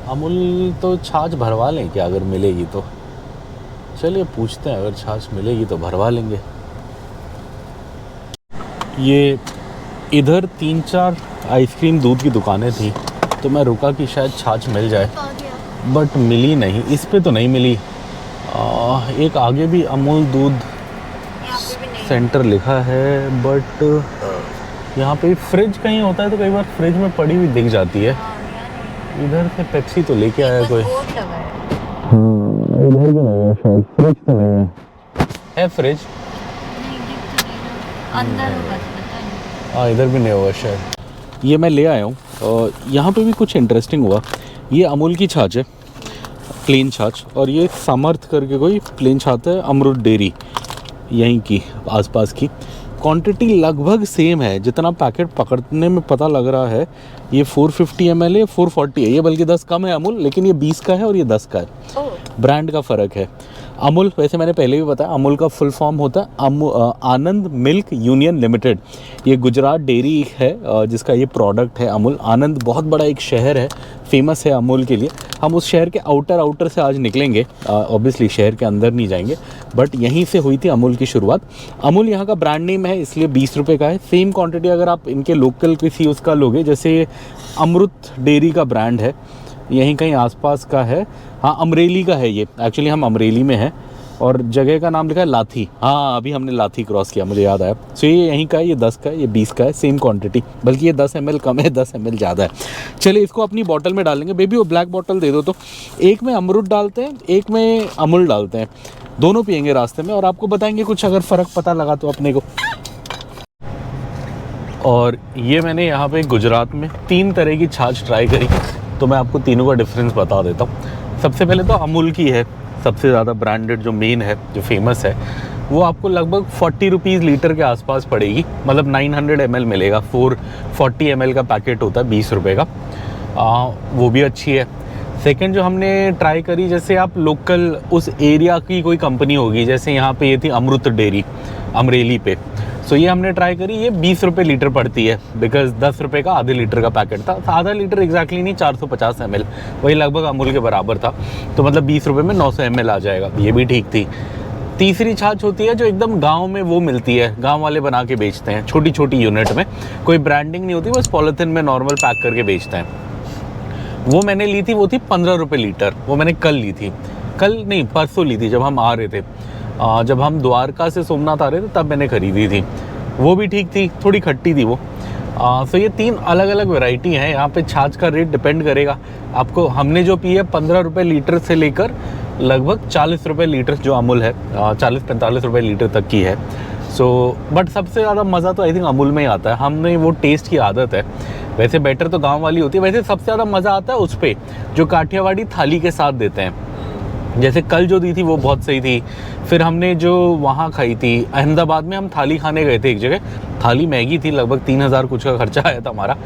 अमूल तो छाछ भरवा लें क्या अगर मिलेगी तो। चलिए पूछते हैं, अगर छाछ मिलेगी तो भरवा लेंगे। ये इधर 3-4 आइसक्रीम दूध की दुकानें थी, तो मैं रुका कि शायद छाछ मिल जाए, बट मिली नहीं। इस पे तो नहीं मिली। एक आगे भी अमूल दूध सेंटर लिखा है, बट यहाँ पे फ्रिज कहीं होता है तो कई बार फ्रिज में पड़ी हुई दिख जाती है। इधर से पेप्सी तो लेके आया कोई, इधर भी नहीं है शायद, फ्रिज तो नहीं है फ्रिज अंदर होगा। हाँ, इधर भी नहीं होगा शायद। ये मैं ले आया हूँ, और यहाँ पे भी कुछ इंटरेस्टिंग हुआ। ये अमूल की छाछ है, प्लेन छाछ, और ये समर्थ करके कोई प्लेन छाछ है, अमृत डेयरी यहीं की आसपास की। क्वांटिटी लगभग सेम है, जितना पैकेट पकड़ने में पता लग रहा है। ये 450 ml है, 440 है, ये बल्कि 10 कम है अमूल, लेकिन ये 20 का है और ये 10 का है। ब्रांड का फ़र्क है। अमूल, वैसे मैंने पहले भी बताया, अमूल का फुल फॉर्म होता है आनंद मिल्क यूनियन लिमिटेड। ये गुजरात डेयरी है जिसका ये प्रोडक्ट है अमूल। आनंद बहुत बड़ा एक शहर है, फेमस है अमूल के लिए। हम उस शहर के आउटर से आज निकलेंगे, ऑब्वियसली शहर के अंदर नहीं जाएंगे, बट यहीं से हुई थी अमूल की शुरुआत। अमूल यहाँ का ब्रांड नेम है, इसलिए 20 रुपये का है। सेम क्वांटिटी अगर आप इनके लोकल किसी उसका लोगे, जैसे अमृत डेयरी का ब्रांड है, यहीं कहीं आसपास का है, हाँ अमरेली का है ये, एक्चुअली हम अमरेली में हैं और जगह का नाम लिखा है लाथी। हाँ अभी हमने लाथी क्रॉस किया, मुझे याद आया। सो ये यहीं का है, ये 10 का है, ये 20 का है, सेम क्वांटिटी, बल्कि ये 10 ml कम है, 10 ml ज़्यादा है। चलिए इसको अपनी बॉटल में डालेंगे। बेबी वो ब्लैक बॉटल दे दो, तो एक में अमरूद डालते हैं, एक में अमूल डालते हैं, दोनों पियेंगे रास्ते में और आपको बताएंगे कुछ अगर फ़र्क पता लगा तो अपने को। और ये मैंने यहाँ पे गुजरात में 3 तरह की छाछ ट्राई करी, तो मैं आपको तीनों का डिफरेंस बता देता हूँ। सबसे पहले तो अमूल की है, सबसे ज़्यादा ब्रांडेड जो मेन है, जो फेमस है, वो आपको लगभग 40 रुपीज़ लीटर के आसपास पड़ेगी, मतलब 900 ml मिलेगा। 440 ml का पैकेट होता है 20 रुपये का, वो भी अच्छी है। सेकंड जो हमने ट्राई करी, जैसे आप लोकल उस एरिया की कोई कंपनी होगी, जैसे यहाँ पे ये थी अमृत डेयरी अमरेली पे, सो ये हमने ट्राई करी। ये 20 रुपये लीटर पड़ती है, बिकॉज 10 रुपये का आधे लीटर का पैकेट था, आधा लीटर एग्जैक्टली नहीं, 450 ml, वही लगभग अमूल के बराबर था, तो मतलब 20 रुपये में 900 ml आ जाएगा, ये भी ठीक थी। तीसरी छाछ होती है जो एकदम गांव में वो मिलती है, गांव वाले बना के बेचते हैं छोटी छोटी यूनिट में, कोई ब्रांडिंग नहीं होती, बस पॉलीथिन में नॉर्मल पैक करके बेचते हैं। वो मैंने ली थी, वो थी 15 रुपये लीटर, वो मैंने कल ली थी, कल नहीं परसों ली थी, जब हम आ रहे थे, जब हम द्वारका से सोमनाथ आ रहे थे तब मैंने खरीदी थी। वो भी ठीक थी, थोड़ी खट्टी थी वो। सो ये 3 अलग अलग वैरायटी हैं। यहाँ पे छाछ का रेट डिपेंड करेगा आपको। हमने जो पी है 15 रुपये लीटर से लेकर लगभग 40 रुपये लीटर जो अमूल है, 40-45 रुपये लीटर तक की है। सो बट सबसे ज़्यादा मज़ा तो आई थिंक अमूल में ही आता है, हमने वो टेस्ट की आदत है। वैसे बेटर तो गाँव वाली होती है, वैसे सबसे ज़्यादा मज़ा आता है उस पर जो काठियावाड़ी थाली के साथ देते हैं। जैसे कल जो दी थी वो बहुत सही थी। फिर हमने जो वहाँ खाई थी अहमदाबाद में, हम थाली खाने गए थे एक जगह, थाली महंगी थी, लगभग 3000 कुछ का खर्चा आया था हमारा,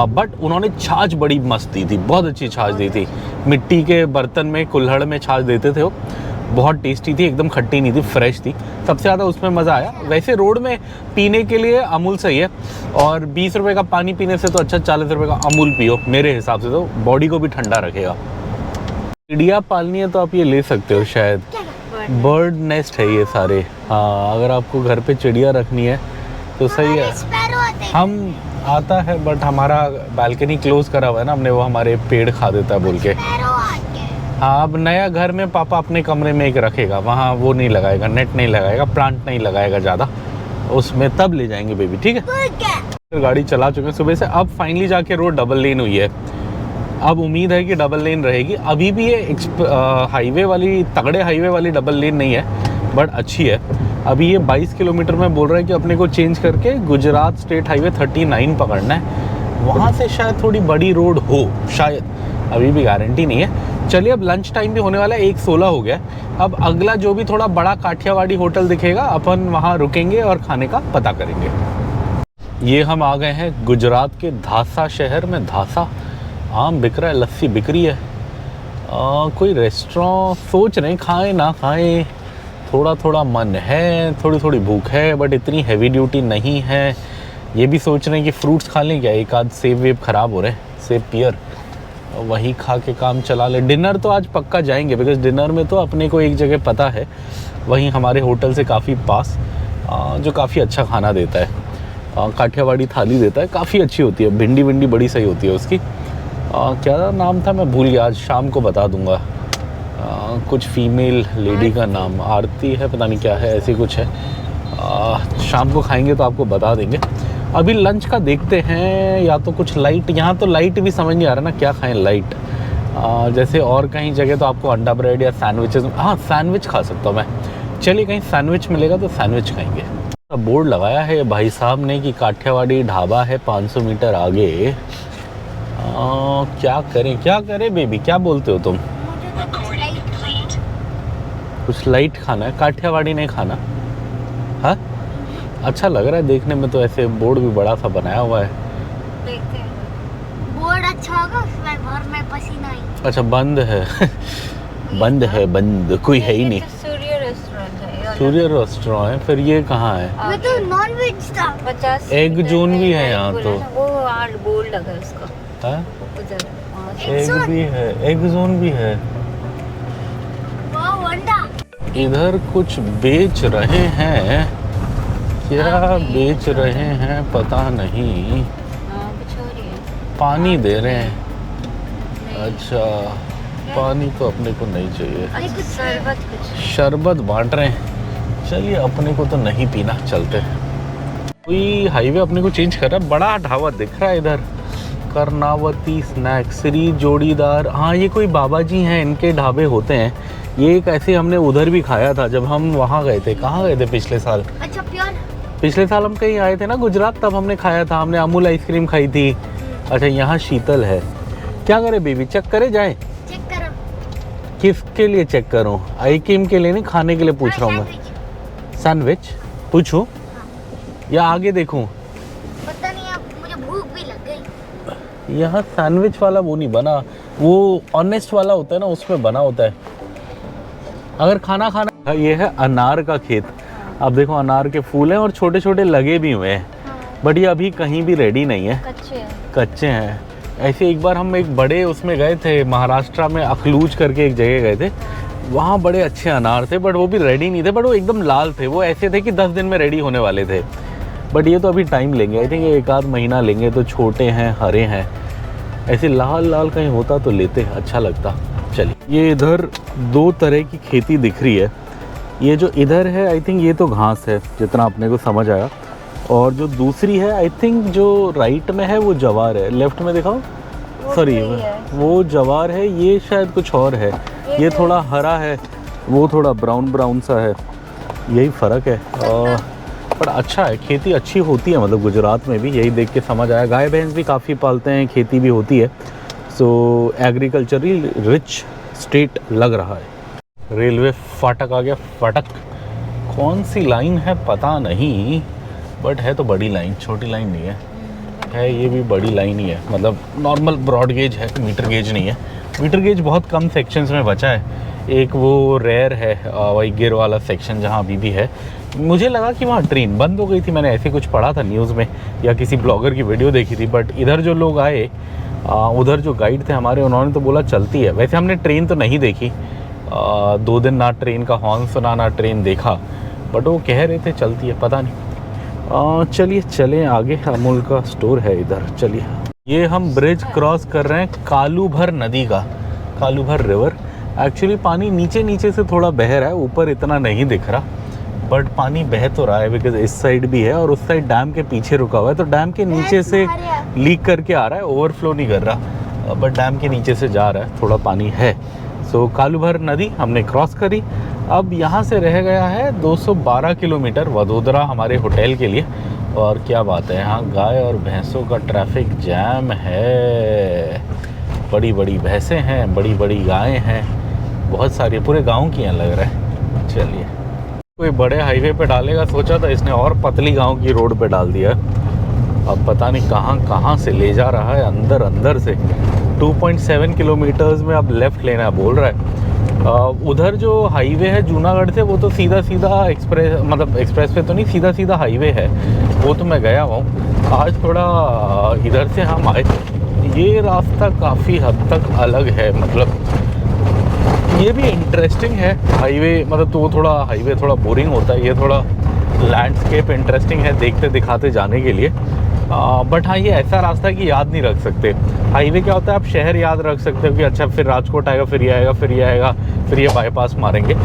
बट उन्होंने छाछ बड़ी मस्त दी थी, बहुत अच्छी छाछ दी थी। मिट्टी के बर्तन में, कुल्हड़ में छाछ देते थे वो, बहुत टेस्टी थी, एकदम खट्टी नहीं थी, फ्रेश थी, सबसे ज़्यादा उसमें मज़ा आया। वैसे रोड में पीने के लिए अमूल सही है, और 20 रुपये का पानी पीने से तो अच्छा 40 रुपये का अमूल पियो, मेरे हिसाब से तो बॉडी को भी ठंडा रखेगा। चिड़िया पालनी है तो आप ये ले सकते हो शायद, बर्ड नेस्ट है ये सारे। हाँ अगर आपको घर पे चिड़िया रखनी है तो सही है। हम आता है बट हमारा बालकनी क्लोज करा हुआ है ना हमने, वो हमारे पेड़ खा देता है बोल के। हाँ अब नया घर में पापा अपने कमरे में एक रखेगा, वहाँ वो नहीं लगाएगा, नेट नहीं लगाएगा, प्लांट नहीं लगाएगा ज़्यादा उसमें, तब ले जाएंगे बेबी, ठीक है। गाड़ी चला चुके हैं सुबह से, अब फाइनली जाके रोड डबल लेन हुई है। अब उम्मीद है कि डबल लेन रहेगी। अभी भी ये हाईवे वाली, तगड़े हाईवे वाली डबल लेन नहीं है, बट अच्छी है। अभी ये 22 किलोमीटर में बोल रहा है कि अपने को चेंज करके गुजरात स्टेट हाईवे 39 पकड़ना है, वहाँ से शायद थोड़ी बड़ी रोड हो, शायद, अभी भी गारंटी नहीं है। चलिए अब लंच टाइम भी होने वाला है, 1:16 हो गया। अब अगला जो भी थोड़ा बड़ा काठियावाड़ी होटल दिखेगा अपन वहाँ रुकेंगे और खाने का पता करेंगे। ये हम आ गए हैं गुजरात के धासा शहर में। धासा आम बिक रहा है, लस्सी बिक रही है। कोई रेस्टोरेंट सोच रहे हैं खाएं ना खाएं, थोड़ा थोड़ा मन है, थोड़ी थोड़ी भूख है, बट इतनी हैवी ड्यूटी नहीं है। ये भी सोच रहे हैं कि फ्रूट्स खा लें क्या, एक आध सेब वेब ख़राब हो रहे हैं, सेब पियर, वही खा के काम चला ले। डिनर तो आज पक्का जाएंगे, बिकॉज डिनर में तो अपने को एक जगह पता है, वहीं हमारे होटल से काफ़ी पास, जो काफ़ी अच्छा खाना देता है, काठियावाड़ी थाली देता है, काफ़ी अच्छी होती है, भिंडी विंडी बड़ी सही होती है उसकी। क्या नाम था मैं भूल गया, आज शाम को बता दूंगा। कुछ फीमेल लेडी का नाम आरती है, पता नहीं क्या है, ऐसी कुछ है। शाम को खाएंगे तो आपको बता देंगे। अभी लंच का देखते हैं, या तो कुछ लाइट, यहाँ तो लाइट भी समझ नहीं आ रहा ना क्या खाएं लाइट। जैसे और कहीं जगह तो आपको अंडा ब्रेड या सैंडविचेस, हाँ सैंडविच खा सकता हूँ मैं। चलिए कहीं सैंडविच मिलेगा तो सैंडविच खाएंगे। बोर्ड लगाया है भाई साहब ने कि काठियावाड़ी ढाबा है 500 मीटर आगे। क्या करें बेबी, क्या बोलते हो तुम? कुछ लाइट खाना है, काठियावाड़ी नहीं खाना? हाँ अच्छा लग रहा है देखने में तो, ऐसे बोर्ड भी बड़ा सा बनाया हुआ है। देखते हैं बोर्ड अच्छा होगा, उसमें भर में पसीना ही। अच्छा बंद है बंद है, बंद कोई है ही नहीं। सूर्य रेस्टोरेंट है, सूर्य रेस्टोरेंट है, फिर ये कहाँ है? वो तो नॉन वेज था। 50 एग जोन भी है यहाँ तो। वो बोर्ड लगा है उसका। हाँ? एग भी है, एग जोन भी है। वाह अंडा। इधर कुछ बेच रहे हैं, क्या बेच रहे हैं पता नहीं। कुछ हो रही है। पानी दे रहे हैं। अच्छा, पानी तो अपने को नहीं चाहिए। अरे कुछ शरबत कुछ। शरबत बांट रहे हैं। चलिए, अपने को तो नहीं पीना, चलते हैं। कोई हाईवे अपने को चेंज कर रहा है। बड़ा ढाबा दिख रहा है इधर, कर्नावती स्नैक, श्री जोड़ीदार। हाँ, ये कोई बाबा जी हैं, इनके ढाबे होते हैं। ये एक ऐसे हमने उधर भी खाया था जब हम वहाँ गए थे। कहाँ गए थे पिछले साल? अच्छा प्योर। पिछले साल हम कहीं आए थे ना गुजरात, तब हमने खाया था। हमने अमूल आइसक्रीम खाई थी। अच्छा, यहाँ शीतल है। क्या करें बेबी, चेक करे जाए? चेक करो। किसके लिए चेक करूँ? आइसक्रीम के लिए नहीं, खाने के लिए पूछ रहा हूँ मैं। सैंडविच पूछूं या आगे देखूं? पता नहीं, अब मुझे भूख भी लग गई। यहाँ सैंडविच वाला वो नहीं बना, वो ऑनेस्ट वाला होता है ना, उसमें बना होता है। अगर खाना खाना। ये है अनार का खेत। अब देखो, अनार के फूल हैं और छोटे छोटे लगे भी हुए हैं, बट ये अभी कहीं भी रेडी नहीं है, कच्चे हैं। ऐसे एक बार हम एक बड़े उसमें गए थे, महाराष्ट्र में अखलूज करके एक जगह गए थे। वहाँ बड़े अच्छे अनार थे, बट वो भी रेडी नहीं थे, बट वो एकदम लाल थे। वो ऐसे थे कि 10 दिन में रेडी होने वाले थे। बट ये तो अभी टाइम लेंगे, आई थिंक एक आध महीना लेंगे। तो छोटे हैं, हरे हैं। ऐसे लाल लाल कहीं होता तो लेते, अच्छा लगता। चलिए, ये इधर 2 तरह की खेती दिख रही है। ये जो इधर है, आई थिंक ये तो घास है, जितना अपने को समझ आया। और जो दूसरी है, आई थिंक जो राइट में है वो जवार है। लेफ्ट में दिखाओ, सॉरी, वो जवार है। ये शायद कुछ और है। ये थोड़ा हरा है, वो थोड़ा ब्राउन ब्राउन सा है। यही फ़र्क है। पर अच्छा है, खेती अच्छी होती है, मतलब गुजरात में भी। यही देख के समझ आया। गाय भैंस भी काफ़ी पालते हैं, खेती भी होती है। सो एग्रीकल्चरली रिच स्टेट लग रहा है। रेलवे फाटक आ गया। फाटक कौन सी लाइन है पता नहीं, बट है तो बड़ी लाइन, छोटी लाइन नहीं है। ये भी बड़ी लाइन ही है, मतलब नॉर्मल ब्रॉड गेज है, मीटर गेज नहीं है। मीटर गेज बहुत कम सेक्शंस में बचा है। एक वो रेयर है, वही गिर वाला सेक्शन जहाँ अभी भी है। मुझे लगा कि वहाँ ट्रेन बंद हो गई थी, मैंने ऐसे कुछ पढ़ा था न्यूज़ में या किसी ब्लॉगर की वीडियो देखी थी। बट इधर जो लोग आए, उधर जो गाइड थे हमारे, उन्होंने तो बोला चलती है। वैसे हमने ट्रेन तो नहीं देखी, 2 दिन ना ट्रेन का हॉर्न सुना, ना ट्रेन देखा, बट वो कह रहे थे चलती है, पता नहीं। चलिए चलें आगे। अमूल का स्टोर है इधर, चलिए। ये हम ब्रिज क्रॉस कर रहे हैं कालूभर नदी का, कालूभर रिवर। एक्चुअली पानी नीचे नीचे से थोड़ा बह रहा है, ऊपर इतना नहीं दिख रहा, बट पानी बह तो रहा है। बिकॉज इस साइड भी है और उस साइड डैम के पीछे रुका हुआ है, तो डैम के नीचे से लीक करके आ रहा है, ओवरफ्लो नहीं कर रहा, बट डैम के नीचे से जा रहा है, थोड़ा पानी है। सो कालूभर नदी हमने क्रॉस करी। अब यहाँ से रह गया है 212 किलोमीटर वडोदरा हमारे होटल के लिए। और क्या बात है, यहाँ गाय और भैंसों का ट्रैफिक जैम है। बड़ी बड़ी भैंसें हैं, बड़ी बड़ी गायें हैं, बहुत सारी, पूरे गांव की हैं लग रहा है। चलिए, कोई बड़े हाईवे पे डालेगा सोचा था, इसने और पतली गांव की रोड पे डाल दिया। अब पता नहीं कहाँ कहाँ से ले जा रहा है, अंदर अंदर से। 2.7 किलोमीटर्स में अब लेफ़्ट लेना बोल रहा है। उधर जो हाईवे है जूनागढ़ से, वो तो सीधा सीधा एक्सप्रेस, मतलब एक्सप्रेस पे तो नहीं, सीधा सीधा हाईवे है, वो तो मैं गया हूँ। आज थोड़ा इधर से हम आए, ये रास्ता काफ़ी हद तक अलग है, मतलब ये भी इंटरेस्टिंग है हाईवे, मतलब तो वो थोड़ा हाईवे थोड़ा बोरिंग होता है, ये थोड़ा लैंडस्केप इंटरेस्टिंग है देखते दिखाते जाने के लिए। बट हाँ, ये ऐसा रास्ता है कि याद नहीं रख सकते। हाईवे क्या होता है, आप शहर याद रख सकते हो कि अच्छा फिर राजकोट आएगा, फिर ये आएगा, फिर ये आएगा, फिर ये बाईपास मारेंगे।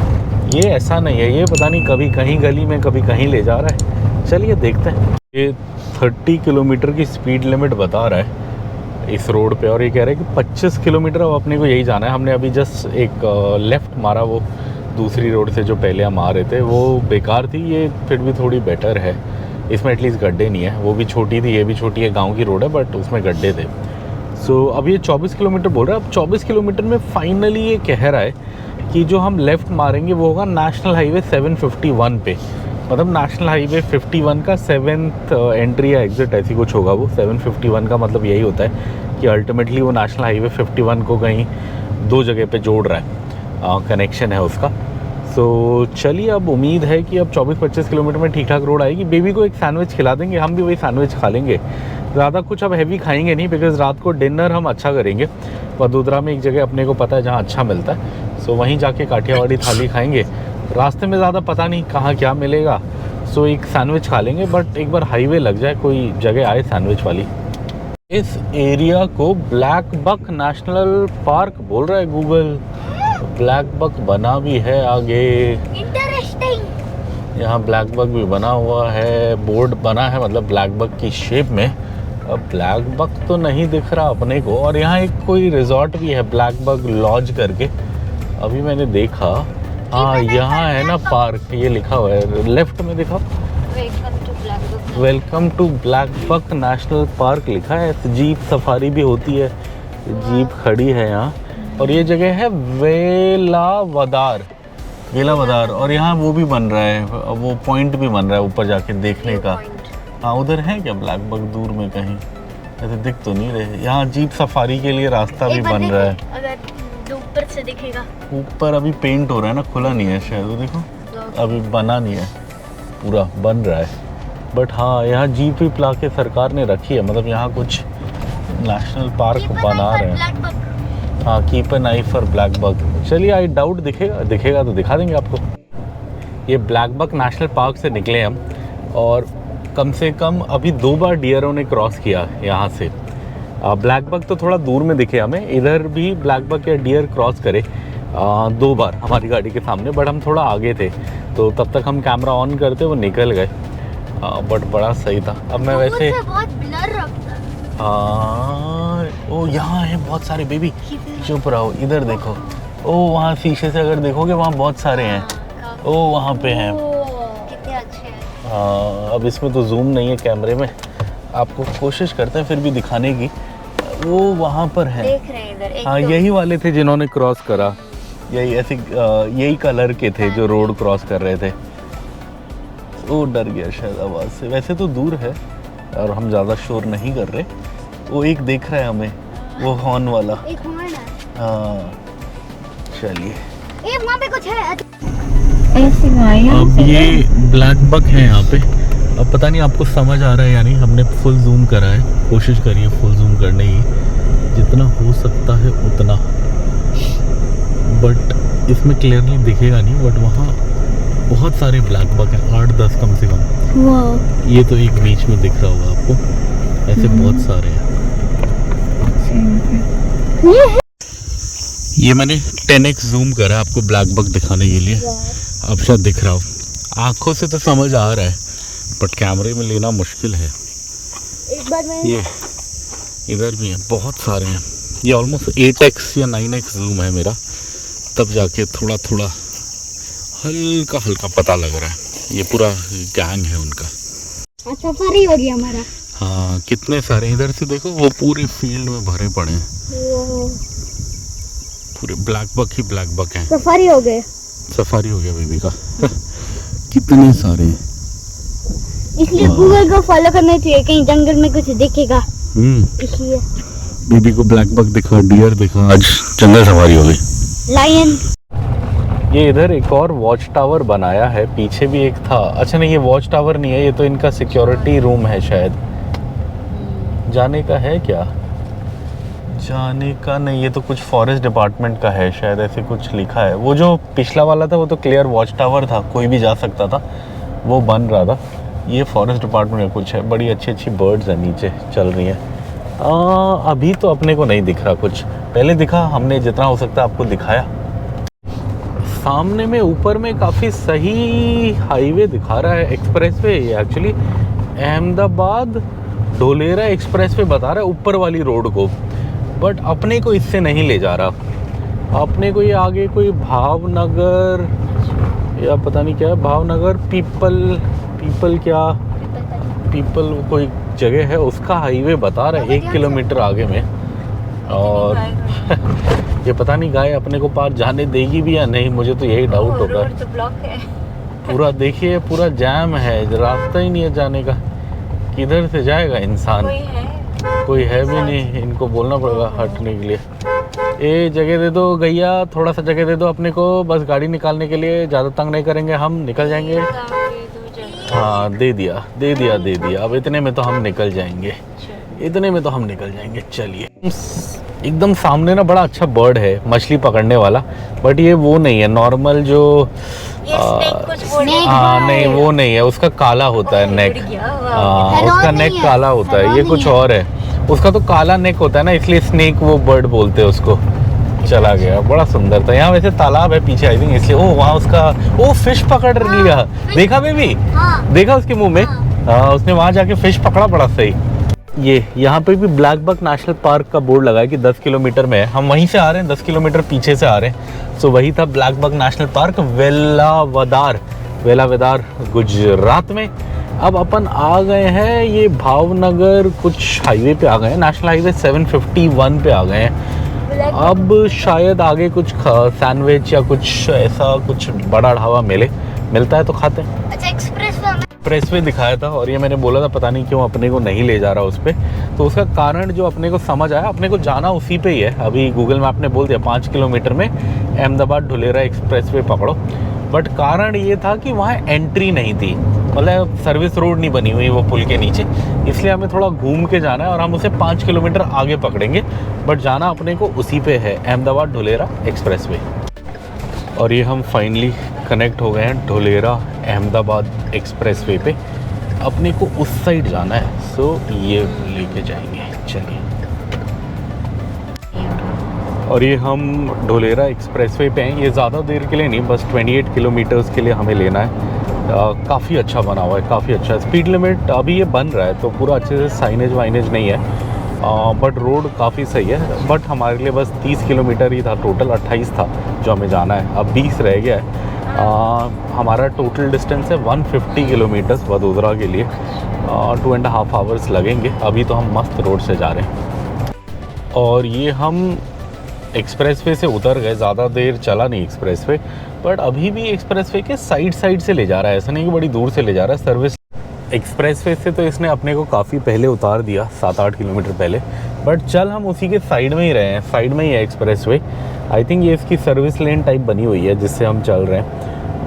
ये ऐसा नहीं है, ये पता नहीं कभी कहीं गली में कभी कहीं ले जा रहा है। चलिए देखते हैं। ये 30 किलोमीटर की स्पीड लिमिट बता रहा है इस रोड पे, और ये कह रहा है कि 25 किलोमीटर अब अपने को यही जाना है। हमने अभी जस्ट एक लेफ़्ट मारा, वो दूसरी रोड से जो पहले हम आ रहे थे वो बेकार थी, ये फिर भी थोड़ी बेटर है, इसमें एटलीस्ट गड्ढे नहीं है। वो भी छोटी थी, ये भी छोटी है, गांव की रोड है, बट उसमें गड्ढे थे। सो अब ये 24 किलोमीटर बोल रहा है। अब 24 किलोमीटर में फाइनली ये कह रहा है कि जो हम लेफ़्ट मारेंगे वो होगा नेशनल हाईवे 751 पे, मतलब नेशनल हाईवे 51 का 7th एंट्री या एग्जिट ऐसी कुछ होगा वो। 751 का मतलब यही होता है कि अल्टीमेटली वो नेशनल हाईवे 51 को कहीं 2 जगह पे जोड़ रहा है, कनेक्शन है उसका। सो चलिए, अब उम्मीद है कि अब 24-25 किलोमीटर में ठीक ठाक रोड आएगी। बेबी को एक सैंडविच खिला देंगे, हम भी वही सैंडविच खा लेंगे। ज़्यादा कुछ अब हैवी खाएंगे नहीं, बिकॉज़ रात को डिनर हम अच्छा करेंगे। वडोदरा में एक जगह अपने को पता है जहाँ अच्छा मिलता है, सो वहीं जाके काठियावाड़ी थाली खाएंगे। रास्ते में ज़्यादा पता नहीं कहाँ क्या मिलेगा, सो एक सैंडविच खा लेंगे, बट एक बार हाईवे लग जाए, कोई जगह आए सैंडविच वाली। इस एरिया को ब्लैक बक नेशनल पार्क बोल रहा है गूगल। ब्लैक बक बना भी है आगे, इंटरेस्टिंग। यहाँ ब्लैक बक भी बना हुआ है, बोर्ड बना है मतलब ब्लैक बक की शेप में। अब ब्लैक बक तो नहीं दिख रहा अपने को, और यहाँ एक कोई रिजॉर्ट भी है ब्लैक बक लॉज करके, अभी मैंने देखा। हाँ यहाँ है ना पार्क, ये लिखा हुआ है लेफ्ट में, दिखा welcome to black buck national park लिखा है। जीप सफारी भी होती है, जीप खड़ी है यहाँ, और ये जगह है वेलावदार, और यहाँ वो भी बन रहा है, वो पॉइंट भी बन रहा है ऊपर जाके देखने का। हाँ उधर है क्या ब्लैक बक दूर में कहीं, ऐसे दिख तो नहीं रहे। यहाँ जीप सफारी के लिए रास्ता भी बन रहा है, अगर ऊपर से दिखेगा। ऊपर अभी पेंट हो रहा है ना, खुला नहीं है शायद, वो देखो अभी बना नहीं है, पूरा बन रहा है। बट हाँ यहाँ जीप भी ला के सरकार ने रखी है, मतलब यहाँ कुछ नेशनल पार्क बना रहे हैं। हाँ keep an eye for black buck. चलिए आई डाउट दिखेगा तो दिखा देंगे आपको। ये ब्लैक बक नेशनल पार्क से निकले हम, और कम से कम अभी 2 बार डियरों ने क्रॉस किया यहाँ से। ब्लैक बक तो थोड़ा दूर में दिखे हमें, इधर भी ब्लैक बक या डियर क्रॉस करे 2 बार हमारी गाड़ी के सामने, बट हम थोड़ा आगे थे तो तब तक हम कैमरा ऑन करते वो निकल गए। बट बड़ा सही था। अब मैं वैसे बहुत ब्लर रखता है। ओ यहाँ है बहुत सारे बेबी, चुप रहो, इधर देखो। ओ वहाँ शीशे से अगर देखोगे वहाँ बहुत सारे हैं। ओ वहाँ पे हैं, कितने अच्छे हैं। हाँ अब इसमें तो जूम नहीं है कैमरे में, आपको कोशिश करते हैं फिर भी दिखाने की। वो वहाँ पर है, देख रहे हैं इधर। हाँ यही वाले थे जिन्होंने क्रॉस करा, यही ऐसे यही कलर के थे जो रोड क्रॉस कर रहे थे। वो डर गया शायद आवाज़ से, वैसे तो दूर है और हम ज़्यादा शोर नहीं कर रहे। वो एक देख रहा है हमें, वो हॉर्न वाला। एक हॉर्न है। हाँ चलिए, ए वहाँ पे कुछ है। अब ये ब्लैक बक है यहाँ पे। अब पता नहीं आपको समझ आ रहा है या नहीं, हमने फुल जूम करा है, कोशिश करिए फुल जूम करने की, जितना हो सकता है उतना, बट इसमें क्लियरली दिखेगा नहीं। बट वहाँ बहुत सारे ब्लैक बक हैं, 8-10 कम से कम। ये तो एक बीच में दिख रहा होगा आपको, ऐसे बहुत सारे हैं। ये मैंने 10x जूम करा आपको ब्लैक बक दिखाने के लिए, अब शायद दिख रहा हो। आंखों से तो समझ आ रहा है, बट कैमरे में लेना मुश्किल है। एक बार मैं ये इधर भी हैं, बहुत सारे हैं। ये ऑलमोस्ट 8x या 9x जूम है मेरा, तब जाके थोड़ा थोड़ा हल्का हल्का पता लग रहा है। ये पूरा गैंग है उनका। सफारी हो गया हमारा। हाँ कितने सारे, इधर से देखो वो पूरे फील्ड में भरे पड़े हैं, पूरे ब्लैक बक ही ब्लैक बक हैं। सफारी हो गए, सफारी हो गया बेबी का। कितने सारे, इसलिए गूगल को फॉलो करना चाहिए, कहीं जंगल में कुछ दिखेगा। इसलिए बेबी को ब्लैक बक दिखा, डियर दिखा, आज जंगल सफारी हो गई। लायन। ये इधर एक और वॉच टावर बनाया है, पीछे भी एक था। अच्छा नहीं, ये वॉच टावर नहीं है, ये तो इनका सिक्योरिटी रूम है शायद। जाने का है क्या? जाने का नहीं, ये तो कुछ फॉरेस्ट डिपार्टमेंट का है शायद, ऐसे कुछ लिखा है। वो जो पिछला वाला था वो तो क्लियर वॉच टावर था, कोई भी जा सकता था, वो बन रहा था। ये फॉरेस्ट डिपार्टमेंट में कुछ है, बड़ी अच्छी अच्छी बर्ड्स हैं नीचे चल रही हैं। अभी तो अपने को नहीं दिख रहा कुछ, पहले दिखा, हमने जितना हो सकता आपको दिखाया। सामने में ऊपर में काफ़ी सही हाईवे दिखा रहा है, expressway. Actually Ahmedabad Dholera expressway बता रहा है ऊपर वाली रोड को, बट अपने को इससे नहीं ले जा रहा। अपने को ये आगे कोई भावनगर या पता नहीं क्या है, भावनगर पीपल कोई जगह है, उसका हाईवे बता रहा है 1 किलोमीटर आगे में। और ये पता नहीं गाय अपने को पार जाने देगी भी या नहीं, मुझे तो यही डाउट होगा। तो ब्लॉक है पूरा देखिए, पूरा जाम है, रास्ता ही नहीं है जाने का, किधर से जाएगा इंसान। कोई है भी नहीं, इनको बोलना पड़ेगा हटने के लिए। ए जगह दे दो गैया, थोड़ा सा जगह दे दो अपने को, बस गाड़ी निकालने के लिए, ज़्यादा तंग नहीं करेंगे, हम निकल जाएंगे। हाँ दे दिया। अब इतने में तो हम निकल जाएंगे, चलिए एकदम सामने ना बड़ा अच्छा बर्ड है मछली पकड़ने वाला, बट ये वो नहीं है नॉर्मल जो ये स्नेक कुछ बोल snake हाँ बड़ा नहीं है। वो नहीं है, उसका काला होता है नेक। हाँ हेरॉन उसका नहीं नेक है, काला होता है, ये हेरॉन कुछ नहीं है। और है। उसका तो काला नेक होता है ना, इसलिए स्नेक वो बर्ड बोलते हैं उसको। चला गया, बड़ा सुंदर था। यहाँ वैसे तालाब है पीछे आई थिंक, इसलिए ओ वहाँ उसका ओ फिश पकड़ लिया। देखा बेबी, हाँ देखा उसके मुंह में। हाँ उसने वहाँ जाके फिश पकड़ा, बड़ा सही। ये यहाँ पे भी ब्लैक बक नेशनल पार्क का बोर्ड लगा है कि 10 किलोमीटर में है। हम वहीं से आ रहे हैं, 10 किलोमीटर पीछे से आ रहे हैं। सो वही था black buck national Park, Velavadar Gujarat में। अब अपन आ गए हैं ये भावनगर कुछ हाईवे पे आ गए हैं, नेशनल हाईवे 751 पे आ गए हैं। अब शायद आगे कुछ सैंडविच या कुछ ऐसा कुछ बड़ा ढाबा मिलता है तो खाते हैं। अच्छा एक्सप्रेसवे दिखाया था और ये मैंने बोला था पता नहीं क्यों अपने को नहीं ले जा रहा उस पर, तो उसका कारण जो अपने को समझ आया, अपने को जाना उसी पे ही है। अभी गूगल मैप ने बोल दिया 5 किलोमीटर में अहमदाबाद ढुलेरा एक्सप्रेसवे पकड़ो, बट कारण ये था कि वहाँ एंट्री नहीं थी, मतलब सर्विस रोड नहीं बनी हुई वो पुल के नीचे, इसलिए हमें थोड़ा घूम के जाना है और हम उसे 5 किलोमीटर आगे पकड़ेंगे, बट जाना अपने को उसी पे है, अहमदाबाद ढुलेरा एक्सप्रेसवे। और ये हम फाइनली कनेक्ट हो गए हैं ढुलेरा अहमदाबाद एक्सप्रेसवे पे। अपने को उस साइड जाना है, सो ये लेके जाएंगे, चलिए। और ये हम ढुलेरा एक्सप्रेसवे पे हैं। ये ज़्यादा देर के लिए नहीं, बस 28 किलोमीटर्स के लिए हमें लेना है। काफ़ी अच्छा बना हुआ है, काफ़ी अच्छा। स्पीड लिमिट अभी ये बन रहा है तो पूरा अच्छे से साइनेज वाइनेज नहीं है, बट रोड काफ़ी सही है। बट हमारे लिए बस 30 किलोमीटर ही था, टोटल 28 था जो हमें जाना है, अब 20 रह गया है। हमारा टोटल डिस्टेंस है 150 किलोमीटर्स वडोदरा के लिए। 2.5 आवर्स लगेंगे। अभी तो हम मस्त रोड से जा रहे हैं। और ये हम एक्सप्रेसवे से उतर गए, ज़्यादा देर चला नहीं एक्सप्रेसवे, बट अभी भी एक्सप्रेसवे के साइड से ले जा रहा है, ऐसा नहीं कि बड़ी दूर से ले जा रहा है। सर्विस एक्सप्रेसवे से तो इसने अपने को काफ़ी पहले उतार दिया, 7-8 किलोमीटर पहले, बट चल हम उसी के साइड में ही रहे हैं, साइड में ही है एक्सप्रेसवे। आई थिंक ये इसकी सर्विस लेन टाइप बनी हुई है जिससे हम चल रहे हैं,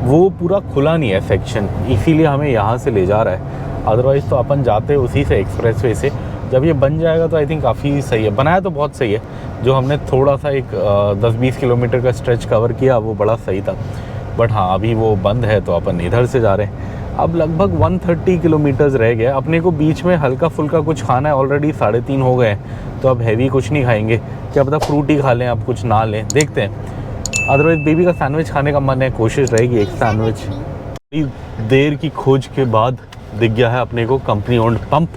वो पूरा खुला नहीं है सेक्शन, इसीलिए हमें यहाँ से ले जा रहा है। अदरवाइज़ तो अपन जाते उसी से एक्सप्रेसवे से। जब ये बन जाएगा तो आई थिंक काफ़ी सही है, बनाया तो बहुत सही है। जो हमने थोड़ा सा एक 10-20 किलोमीटर का स्ट्रेच कवर किया वो बड़ा सही था, बट हाँ अभी वो बंद है तो अपन इधर से जा रहे हैं। अब लगभग 130 किलोमीटर्स रह गया। अपने को बीच में हल्का फुल्का कुछ खाना है, ऑलरेडी 3:30 हो गए हैं, तो अब हैवी कुछ नहीं खाएंगे, क्या पता फ्रूट ही खा लें, अब कुछ ना लें, देखते हैं। अदरवाइज बेबी का सैंडविच खाने का मन है, कोशिश रहेगी एक सैंडविच। बड़ी देर की खोज के बाद दिख गया है अपने को कंपनी ओन्ड पंप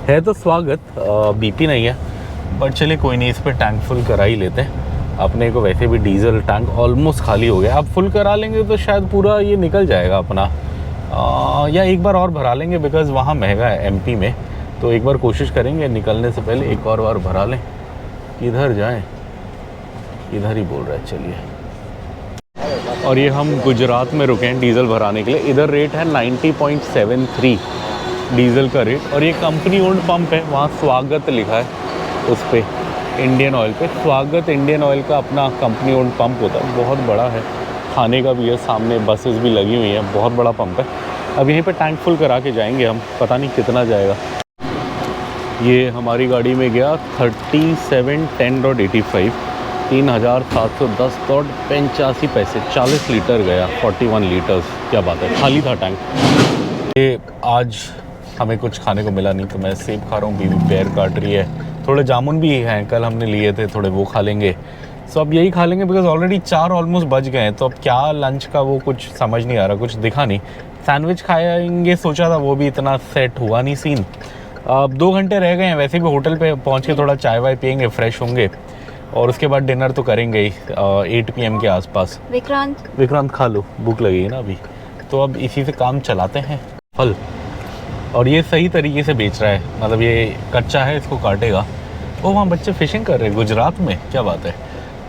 है, तो स्वागत बीपी नहीं है, बट चलिए कोई नहीं, इस पर टैंक फुल करा ही लेते हैं। अपने को वैसे भी डीजल टैंक ऑलमोस्ट खाली हो गया, अब फुल करा लेंगे तो शायद पूरा ये निकल जाएगा अपना, या एक बार और भरा लेंगे, बिकॉज़ वहाँ महंगा है एमपी में, तो एक बार कोशिश करेंगे निकलने से पहले एक और बार भरा लें। किधर जाएं, इधर ही बोल रहा है, चलिए। और ये हम गुजरात में रुके हैं डीजल भराने के लिए। इधर रेट है 90.73 डीजल का रेट, और ये कंपनी ओन्ड पंप है, वहाँ स्वागत लिखा है उस पर इंडियन ऑयल पे। स्वागत इंडियन ऑयल का अपना कंपनी ओन्ड पंप होता है, बहुत बड़ा है, खाने का भी है, सामने बसेस भी लगी हुई हैं, बहुत बड़ा पंप है। अब यहीं पे टैंक फुल करा के जाएंगे हम, पता नहीं कितना जाएगा। ये हमारी गाड़ी में गया 3710.85, 3710.85 पैसे, 40 लीटर गया, 41 लीटर्स, क्या बात है, खाली था टैंक। ये आज हमें कुछ खाने को मिला नहीं, तो मैं सेब खा रहा हूँ, बीवी पैर काट रही है, थोड़े जामुन भी हैं, कल हमने लिए थे, थोड़े वो खा लेंगे। सो अब यही खा लेंगे, बिकॉज ऑलरेडी 4 ऑलमोस्ट बज गए हैं, तो अब क्या लंच का वो कुछ समझ नहीं आ रहा, कुछ दिखा नहीं। सैंडविच खाएंगे सोचा था, वो भी इतना सेट हुआ नहीं सीन। अब 2 घंटे रह गए हैं, वैसे भी होटल पे पहुंच के थोड़ा चाय वाय पियेंगे, फ्रेश होंगे, और उसके बाद डिनर तो करेंगे ही 8 PM के आसपास। विक्रांत खा लो, भूख लगेगी ना अभी, तो अब इसी से काम चलाते हैं। फल, और ये सही तरीके से बेच रहा है, मतलब ये कच्चा है, इसको काटेगा। ओ वहाँ बच्चे फ़िशिंग कर रहे हैं गुजरात में, क्या बात है,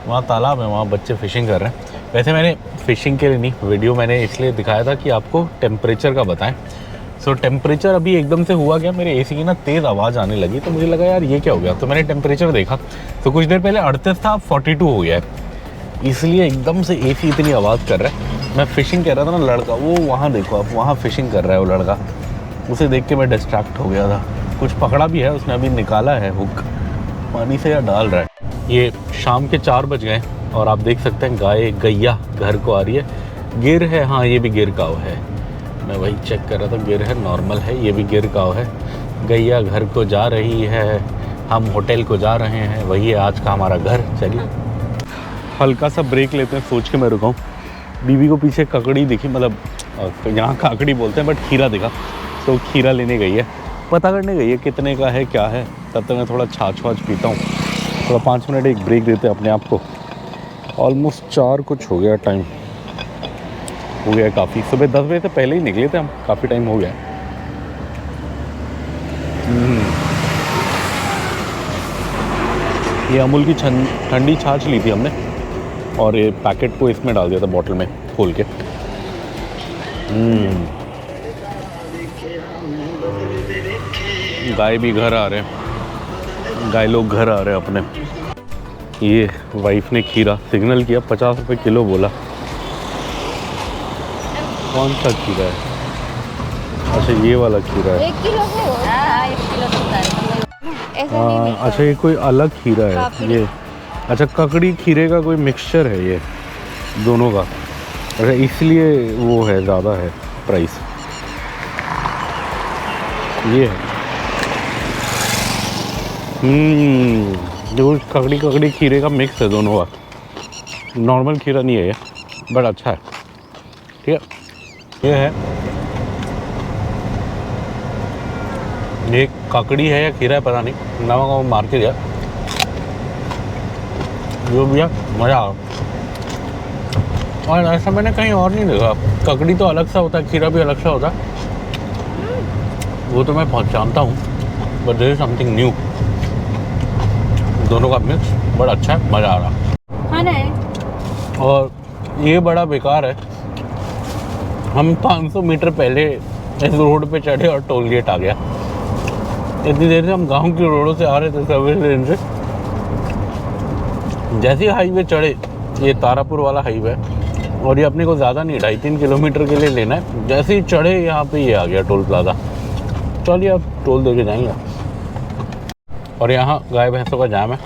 वहाँ तालाब है, वहाँ बच्चे फ़िशिंग कर रहे हैं। वैसे मैंने फ़िशिंग के लिए नहीं, वीडियो मैंने इसलिए दिखाया था कि आपको टेम्परेचर का बताएं। सो टेम्परेचर अभी एकदम से हुआ क्या, मेरे एसी की ना तेज़ आवाज़ आने लगी, तो मुझे लगा यार ये क्या हो गया, तो मैंने टेम्परेचर देखा, तो कुछ देर पहले 38 था, अब 42 हो गया है, इसलिए एकदम से एसी इतनी आवाज़ कर रहा है। मैं फ़िशिंग कह रहा था ना, लड़का वो वहाँ देखो, आप वहाँ फ़िशिंग कर रहा है वो लड़का, उसे देख के मैं डिस्ट्रैक्ट हो गया था। कुछ पकड़ा भी है उसने, अभी निकाला है हुक, पानी से या डाल रहा है। ये शाम के 4 बज गए और आप देख सकते हैं गैया घर को आ रही है। गिर है, हाँ ये भी गिर काव है, मैं वही चेक कर रहा था, गिर है, नॉर्मल है, ये भी गिर काव है। गैया घर को जा रही है, हम होटल को जा रहे हैं, वही है आज का हमारा घर। चलिए हल्का सा ब्रेक लेते हैं, सोच के मैं रुका हूँ। बीबी को पीछे ककड़ी दिखी, मतलब यहाँ काकड़ी बोलते हैं बट खीरा दिखा, तो खीरा लेने गई है, पता करने गई है कितने का है क्या है। तब तक मैं थोड़ा छाछ वाछ पीता हूँ, थोड़ा 5 मिनट एक ब्रेक देते हैं अपने आप को। ऑलमोस्ट 4 कुछ हो गया, टाइम हो गया काफ़ी। सुबह 10 बजे से पहले ही निकले थे हम, काफ़ी टाइम हो गया। ये अमूल की ठंडी छाछ ली थी हमने और ये पैकेट को इसमें डाल दिया था, बॉटल में खोल के। गाय भी घर आ रहे हैं, गाय लोग घर आ रहे हैं अपने। ये वाइफ ने खीरा सिग्नल किया, 50 रुपये किलो बोला। कौन सा खीरा है? अच्छा ये वाला खीरा है। 1 किलो है। हाँ 1 किलो होता है ऐसा नहीं हाँ मिलता। अच्छा, ये कोई अलग खीरा है ये। अच्छा ककड़ी खीरे का कोई मिक्सचर है ये दोनों का। अच्छा इसलिए वो है, ज़्यादा है प्राइस। ये है जो ककड़ी खीरे का मिक्स है दोनों का, नॉर्मल खीरा नहीं है ये, बट अच्छा है। ठीक है, ये है, ये ककड़ी है या खीरा है पता नहीं, नमक वो मार के दिया जो भी है, मज़ा आ। और ऐसा मैंने कहीं और नहीं देखा, ककड़ी तो अलग सा होता है, खीरा भी अलग सा होता है, वो तो मैं जानता हूँ, but there is something new. दोनों का मिक्स बड़ा अच्छा है, मज़ा आ रहा। खाना है और ये बड़ा बेकार है, हम 500 मीटर पहले इस रोड पे चढ़े और टोल गेट आ गया। इतनी देर से हम गांव की रोडों से आ रहे थे, सर्विस लेन से, जैसे ही हाईवे चढ़े, ये तारापुर वाला हाईवे है और ये अपने को ज़्यादा नहीं 2.5-3 किलोमीटर के लिए लेना है। जैसे ही चढ़े यहाँ पे ये आ गया टोल प्लाजा। चलिए अब टोल दे के जाएंगे। और यहाँ गाय भैंसों का जाम है,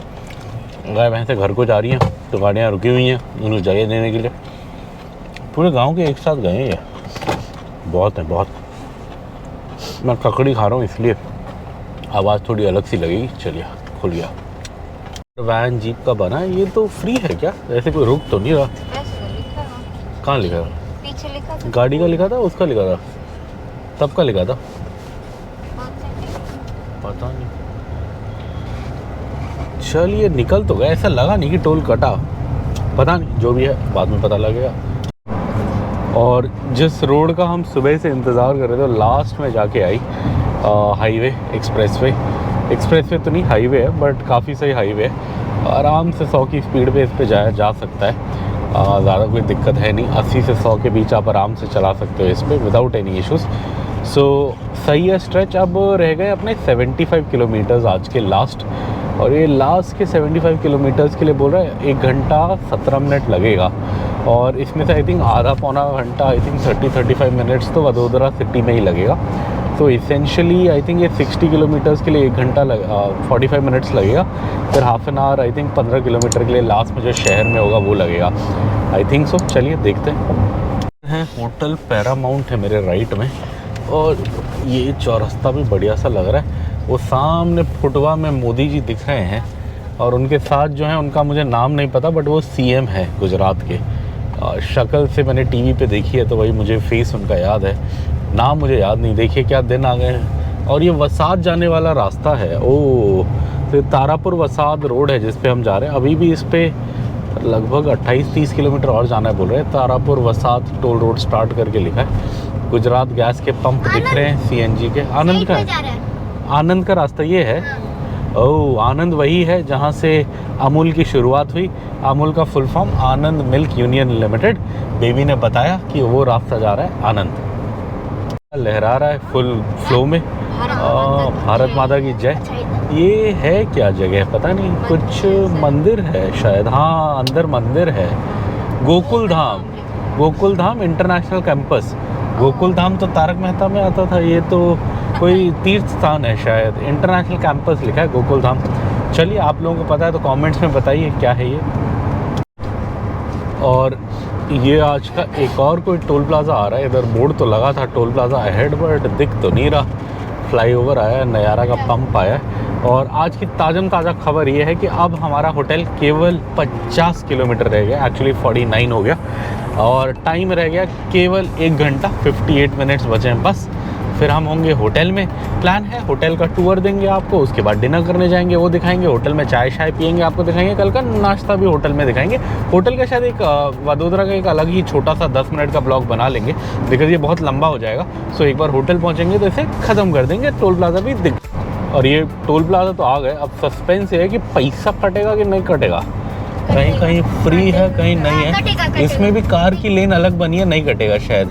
गाय भैंसें घर को जा रही हैं तो गाड़ियाँ रुकी हुई हैं उन्हें जगह देने के लिए। पूरे गांव के एक साथ गए हैं ये, बहुत है बहुत। मैं ककड़ी खा रहा हूँ इसलिए आवाज़ थोड़ी अलग सी लगेगी। चलिए खुल गया। वैन जीप का बना है, ये तो फ्री है क्या? ऐसे कोई रुक तो नहीं रहा। ऐसे लिखा है, कहाँ लिखा था? पीछे लिखा था। गाड़ी का लिखा था, उसका लिखा था, तब का लिखा था, कौन सा? पता नहीं। चलिए निकल तो गया, ऐसा लगा नहीं कि टोल कटा, पता नहीं, जो भी है बाद में पता लगेगा। और जिस रोड का हम सुबह से इंतज़ार कर रहे थे, लास्ट में जाके आई हाईवे, एक्सप्रेसवे तो नहीं हाईवे है, बट काफ़ी सही हाईवे है। आराम से 100 की स्पीड पे इस पे जाया जा सकता है, ज़्यादा कोई दिक्कत है नहीं। 80 से 100 के बीच आप आराम से चला सकते हो इस पर विदाउट एनी इश्यूज़। सो सही है स्ट्रेच। अब रह गए अपने 75 किलोमीटर्स आज के लास्ट, और ये लास्ट के 75 किलोमीटर्स के लिए बोल रहा है 1 घंटा 17 मिनट लगेगा। और इसमें से आई थिंक आधा पौना घंटा, आई थिंक 30-35 मिनट्स तो वडोदरा सिटी में ही लगेगा। तो इसेंशियली आई थिंक ये 60 किलोमीटर्स के लिए 1 घंटा 45 मिनट्स लगेगा। फिर half an hour I think 15 kilometre के लिए लास्ट में जो शहर में होगा वो लगेगा, आई थिंक सो। चलिए देखते हैं। होटल पैरामाउंट है मेरे राइट में, और ये चौरस्ता भी बढ़िया सा लग रहा है। वो सामने फुटवा में मोदी जी दिख रहे हैं, और उनके साथ जो है, उनका मुझे नाम नहीं पता, बट वो सीएम है गुजरात के। शक्ल से मैंने टीवी पे देखी है तो वही मुझे फेस उनका याद है, नाम मुझे याद नहीं। देखिए क्या दिन आ गए हैं। और ये वसाद जाने वाला रास्ता है, ओ तो तारापुर वसाद रोड है जिस पे हम जा रहे हैं। अभी भी इस पे लगभग 28-30 किलोमीटर और जाना है बोल रहे हैं। Tarapur Vasad toll road start करके लिखा है। गुजरात गैस के पंप दिख रहे हैं सीएनजी के। आनंद का आनंद का रास्ता ये है। ओह, आनंद वही है जहाँ से अमूल की शुरुआत हुई। अमूल का फुल फॉर्म आनंद मिल्क यूनियन लिमिटेड। बेबी ने बताया कि वो रास्ता जा रहा है आनंद। लहरा रहा है फुल फ्लो में। भारत माता की जय। ये है क्या जगह पता नहीं, कुछ मंदिर है शायद। हाँ अंदर मंदिर है। Gokul Dham, Gokul Dham international campus. गोकुल धाम तो तारक मेहता में आता था, ये तो कोई तीर्थ स्थान है शायद। इंटरनेशनल कैंपस लिखा है गोकुल धाम। चलिए, आप लोगों को पता है तो कमेंट्स में बताइए क्या है ये। और ये आज का एक और कोई टोल प्लाज़ा आ रहा है। इधर बोर्ड तो लगा था टोल प्लाज़ा अहेड, बट दिख तो नहीं रहा। फ्लाईओवर आया है, नयारा का पंप आया है। और आज की ताज़ा खबर ये है कि अब हमारा होटल केवल 50 किलोमीटर रह गया, एक्चुअली 49 हो गया, और टाइम रह गया केवल 1 घंटा 58 मिनट्स बचे हैं बस। फिर हम होंगे होटल में। प्लान है होटल का टूर देंगे आपको, उसके बाद डिनर करने जाएंगे, वो दिखाएंगे। होटल में चाय शाय पियेंगे, आपको दिखाएंगे। कल का नाश्ता भी होटल में दिखाएंगे। होटल का शायद एक वडोदरा का एक अलग ही छोटा सा 10 मिनट का ब्लॉग बना लेंगे, बिकॉज ये बहुत लंबा हो जाएगा। सो एक बार होटल पहुँचेंगे तो इसे ख़त्म कर देंगे। टोल प्लाज़ा भी दिख, और ये टोल प्लाज़ा तो आ गए। अब सस्पेंस ये है कि पैसा कटेगा कि नहीं कटेगा। कहीं कहीं फ्री है, कहीं नहीं है। इसमें भी कार की लेन अलग बनी है, नहीं कटेगा शायद,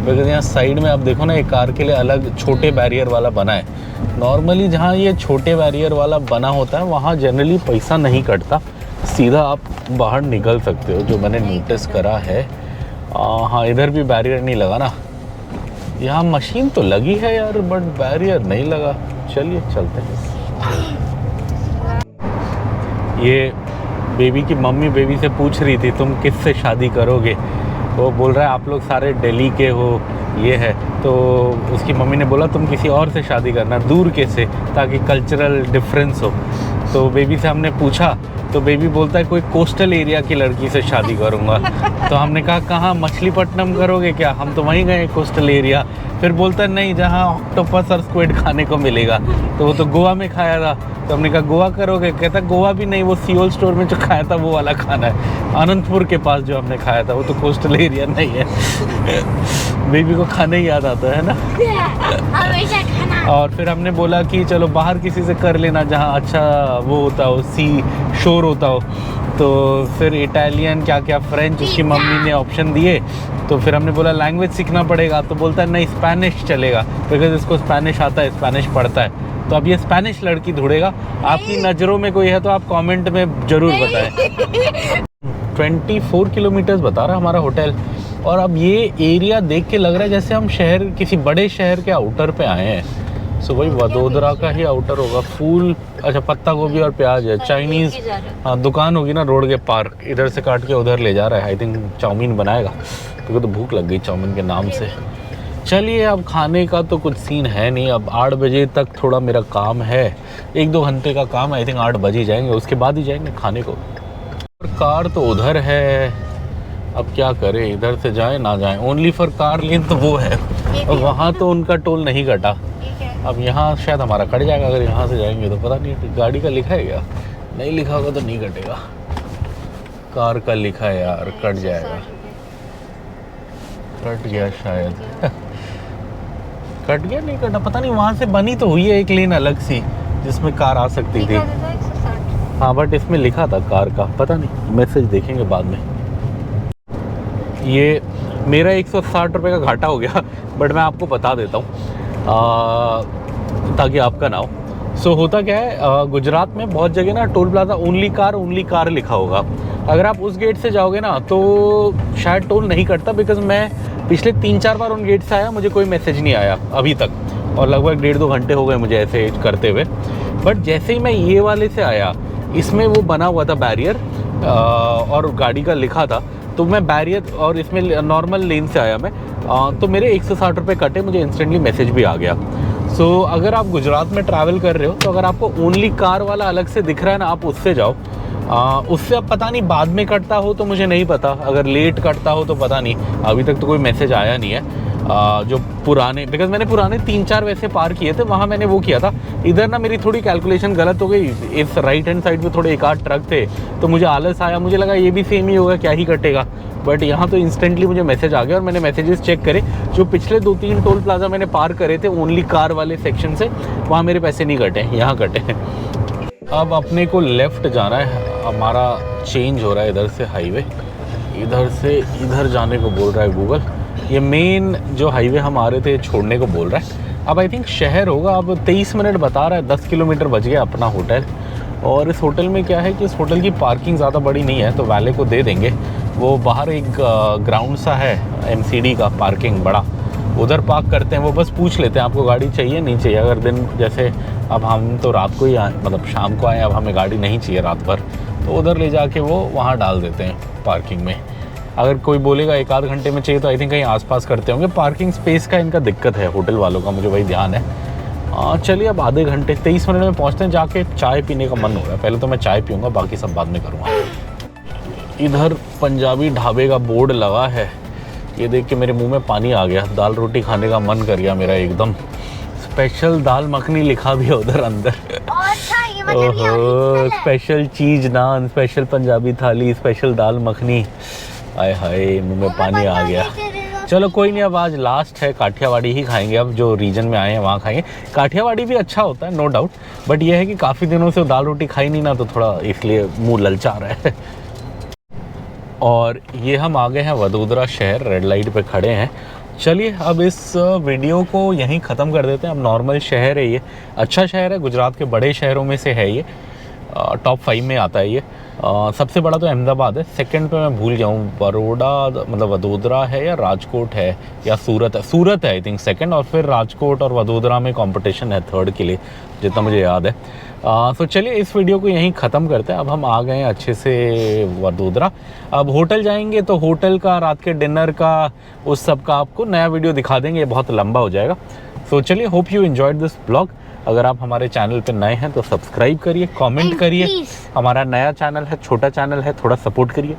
बिकॉज यहाँ साइड में आप देखो ना, एक कार के लिए अलग छोटे बैरियर वाला बना है। नॉर्मली जहाँ ये छोटे बैरियर वाला बना होता है वहाँ जनरली पैसा नहीं कटता, सीधा आप बाहर निकल सकते हो, जो मैंने नोटिस करा है। हाँ, इधर भी बैरियर नहीं लगा ना। यहाँ मशीन तो लगी है यार, बट बैरियर नहीं लगा। चलिए चलते हैं। ये बेबी की मम्मी बेबी से पूछ रही थी तुम किससे शादी करोगे। वो बोल रहा है आप लोग सारे दिल्ली के हो, ये है। तो उसकी मम्मी ने बोला तुम किसी और से शादी करना, दूर के से, ताकि कल्चरल डिफरेंस हो। तो बेबी से हमने पूछा तो बेबी बोलता है कोई कोस्टल एरिया की लड़की से शादी करूँगा। तो हमने कहा कहाँ, मछलीपट्टनम करोगे क्या? हम तो वहीं गए कोस्टल एरिया। फिर बोलता है नहीं, जहाँ ऑक्टोपस और स्क्विड खाने को मिलेगा। तो वो तो गोवा में खाया था। तो हमने कहा गोवा करोगे? कहता गोवा भी नहीं, वो सियोल स्टोर में जो खाया था वो वाला खाना है। अनंतपुर के पास जो हमने खाया था वो तो कोस्टल एरिया नहीं है। बेबी को खाना ही याद आता है ना। हमेशा खाना। और फिर हमने बोला कि चलो बाहर किसी से कर लेना जहाँ अच्छा वो होता हो, सी शोर होता हो। तो फिर इटालियन क्या क्या फ्रेंच उसकी मम्मी ने ऑप्शन दिए। तो फिर हमने बोला लैंग्वेज सीखना पड़ेगा। तो बोलता है नहीं, स्पेनिश चलेगा, बिकॉज इसको स्पेनिश आता है, स्पेनिश पढ़ता है। तो अब ये स्पेनिश लड़की ढूंढेगा। आपकी नज़रों में कोई है तो आप कमेंट में ज़रूर बताएं। 24 किलोमीटर्स बता रहा है हमारा होटल। और अब ये एरिया देख के लग रहा है जैसे हम शहर, किसी बड़े शहर के आउटर पे आए हैं। सो वही वडोदरा का ही आउटर होगा। फूल, अच्छा, पत्ता गोभी और प्याज है। चाइनीज़ दुकान होगी ना रोड के पार, इधर से काट के उधर ले जा रहा है। आई थिंक चाउमीन बनाएगा, क्योंकि तो भूख लग गई चाउमीन के नाम से। चलिए, अब खाने का तो कुछ सीन है नहीं। अब 8 बजे तक थोड़ा मेरा काम है, 1-2 घंटे का काम है। आई थिंक 8 बजे जाएंगे, उसके बाद ही जाएंगे खाने को। और कार तो उधर है, अब क्या करें, इधर से जाएं ना जाएं। ओनली फॉर कार लेन तो वो है, और वहाँ तो उनका टोल नहीं कटा। अब यहाँ शायद हमारा कट जाएगा, अगर यहाँ से जाएंगे तो। पता नहीं गाड़ी का लिखा है क्या, नहीं लिखा होगा तो नहीं कटेगा। कार का लिखा है यार, कट जाएगा। कट गया शायद। कट गया, नहीं कटा, पता नहीं। वहाँ से बनी तो हुई है एक लेन अलग सी, जिसमें कार आ सकती थी। हाँ, बट इसमें लिखा था कार का, पता नहीं, मैसेज देखेंगे बाद में। ये मेरा 160 रुपये का घाटा हो गया, बट मैं आपको बता देता हूँ ताकि आपका ना हो। सो होता क्या है, गुजरात में बहुत जगह ना टोल प्लाजा ओनली कार लिखा होगा। अगर आप उस गेट से जाओगे ना तो शायद टोल नहीं कटता, बिकॉज मैं पिछले 3-4 बार उन गेट से आया, मुझे कोई मैसेज नहीं आया अभी तक, और लगभग 1.5-2 घंटे हो गए मुझे ऐसे करते हुए। बट जैसे ही मैं ये वाले से आया, इसमें वो बना हुआ था बैरियर और गाड़ी का लिखा था, तो मैं बैरियर और इसमें नॉर्मल लेन से आया मैं, तो मेरे 160 रुपये कटे, मुझे इंस्टेंटली मैसेज भी आ गया। सो अगर आप गुजरात में ट्रैवल कर रहे हो तो अगर आपको ओनली कार वाला अलग से दिख रहा है ना, आप उससे जाओ। उससे अब पता नहीं बाद में कटता हो तो मुझे नहीं पता, अगर लेट कटता हो तो पता नहीं। अभी तक तो कोई मैसेज आया नहीं है। जो पुराने, बिकॉज मैंने पुराने 3-4 वैसे पार किए थे, वहाँ मैंने वो किया था। इधर ना मेरी थोड़ी कैलकुलेशन गलत हो गई, इस राइट हैंड साइड में थोड़े 1-8 ट्रक थे, तो मुझे आलस आया, मुझे लगा ये भी सेम ही होगा, क्या ही कटेगा। बट यहाँ तो इंस्टेंटली मुझे मैसेज आ गया, और मैंने मैसेजेस चेक करे। जो पिछले 2-3 टोल प्लाजा मैंने पार करे थे ओनली कार वाले सेक्शन से, वहाँ मेरे पैसे नहीं कटे, यहाँ कटे हैं। अब अपने को लेफ़्ट जाना है, हमारा चेंज हो रहा है इधर से हाईवे, इधर से इधर जाने को बोल रहा है गूगल। ये मेन जो हाईवे हम आ रहे थे छोड़ने को बोल रहा है। अब आई थिंक शहर होगा, अब 23 मिनट बता रहा है, 10 किलोमीटर बच गया अपना होटल। और इस होटल में क्या है कि इस होटल की पार्किंग ज़्यादा बड़ी नहीं है, तो वाले को दे देंगे। वो बाहर एक ग्राउंड सा है MCD का पार्किंग बड़ा, उधर पार्क करते हैं। वो बस पूछ लेते हैं आपको गाड़ी चाहिए नहीं चाहिए। अगर दिन जैसे अब हम तो रात को ही आए, मतलब शाम को आए, अब हमें गाड़ी नहीं चाहिए रात भर, तो उधर ले जाके वो वहाँ डाल देते हैं पार्किंग में। अगर कोई बोलेगा 1 आध घंटे में चाहिए तो आई थिंक कहीं आसपास करते होंगे। पार्किंग स्पेस का इनका दिक्कत है होटल वालों का, मुझे वही ध्यान है। चलिए अब आधे घंटे 23 मिनट में पहुँचते हैं। जाके चाय पीने का मन हो रहा है, पहले तो मैं चाय पीऊँगा, बाकी सब बाद में करूँगा। इधर पंजाबी ढाबे का बोर्ड लगा है, ये देख के मेरे मुंह में पानी आ गया, दाल रोटी खाने का मन कर गया मेरा एकदम। स्पेशल दाल मखनी लिखा भी है उधर अंदर। अच्छा ये मतलब ये ओहो, original है। स्पेशल चीज नान, स्पेशल पंजाबी थाली, स्पेशल दाल मखनी। आय हाय मुंह में पानी आ गया। चलो कोई नहीं, अब आज लास्ट है, काठियावाड़ी ही खाएंगे। अब जो रीजन में आए हैं वहाँ खाएंगे। काठियावाड़ी भी अच्छा होता है नो डाउट, बट ये है कि काफ़ी दिनों से दाल रोटी खाई नहीं ना, तो थोड़ा इसलिए मुंह ललचा रहा है। और ये हम आ गए हैं वडोदरा शहर, रेड लाइट पे खड़े हैं। चलिए अब इस वीडियो को यहीं ख़त्म कर देते हैं। अब नॉर्मल शहर है ये, अच्छा शहर है, गुजरात के बड़े शहरों में से है ये, टॉप 5 में आता है ये। सबसे बड़ा तो अहमदाबाद है, सेकंड पे मैं भूल गया हूँ, बड़ौदा मतलब वडोदरा है या राजकोट है या सूरत है, सूरत है आई थिंक सेकंड, और फिर राजकोट और वडोदरा में कंपटीशन है थर्ड के लिए, जितना मुझे याद है। तो चलिए इस वीडियो को यहीं ख़त्म करते हैं। अब हम आ गए हैं अच्छे से वडोदरा। अब होटल जाएंगे तो होटल का, रात के डिनर का, उस सब का आपको नया वीडियो दिखा देंगे, ये बहुत लंबा हो जाएगा। सो चलिए, hope you enjoyed this blog. अगर आप हमारे चैनल पे नए हैं तो सब्सक्राइब करिए, कमेंट And करिए। please- हमारा नया चैनल है, छोटा चैनल है, थोड़ा सपोर्ट करिए।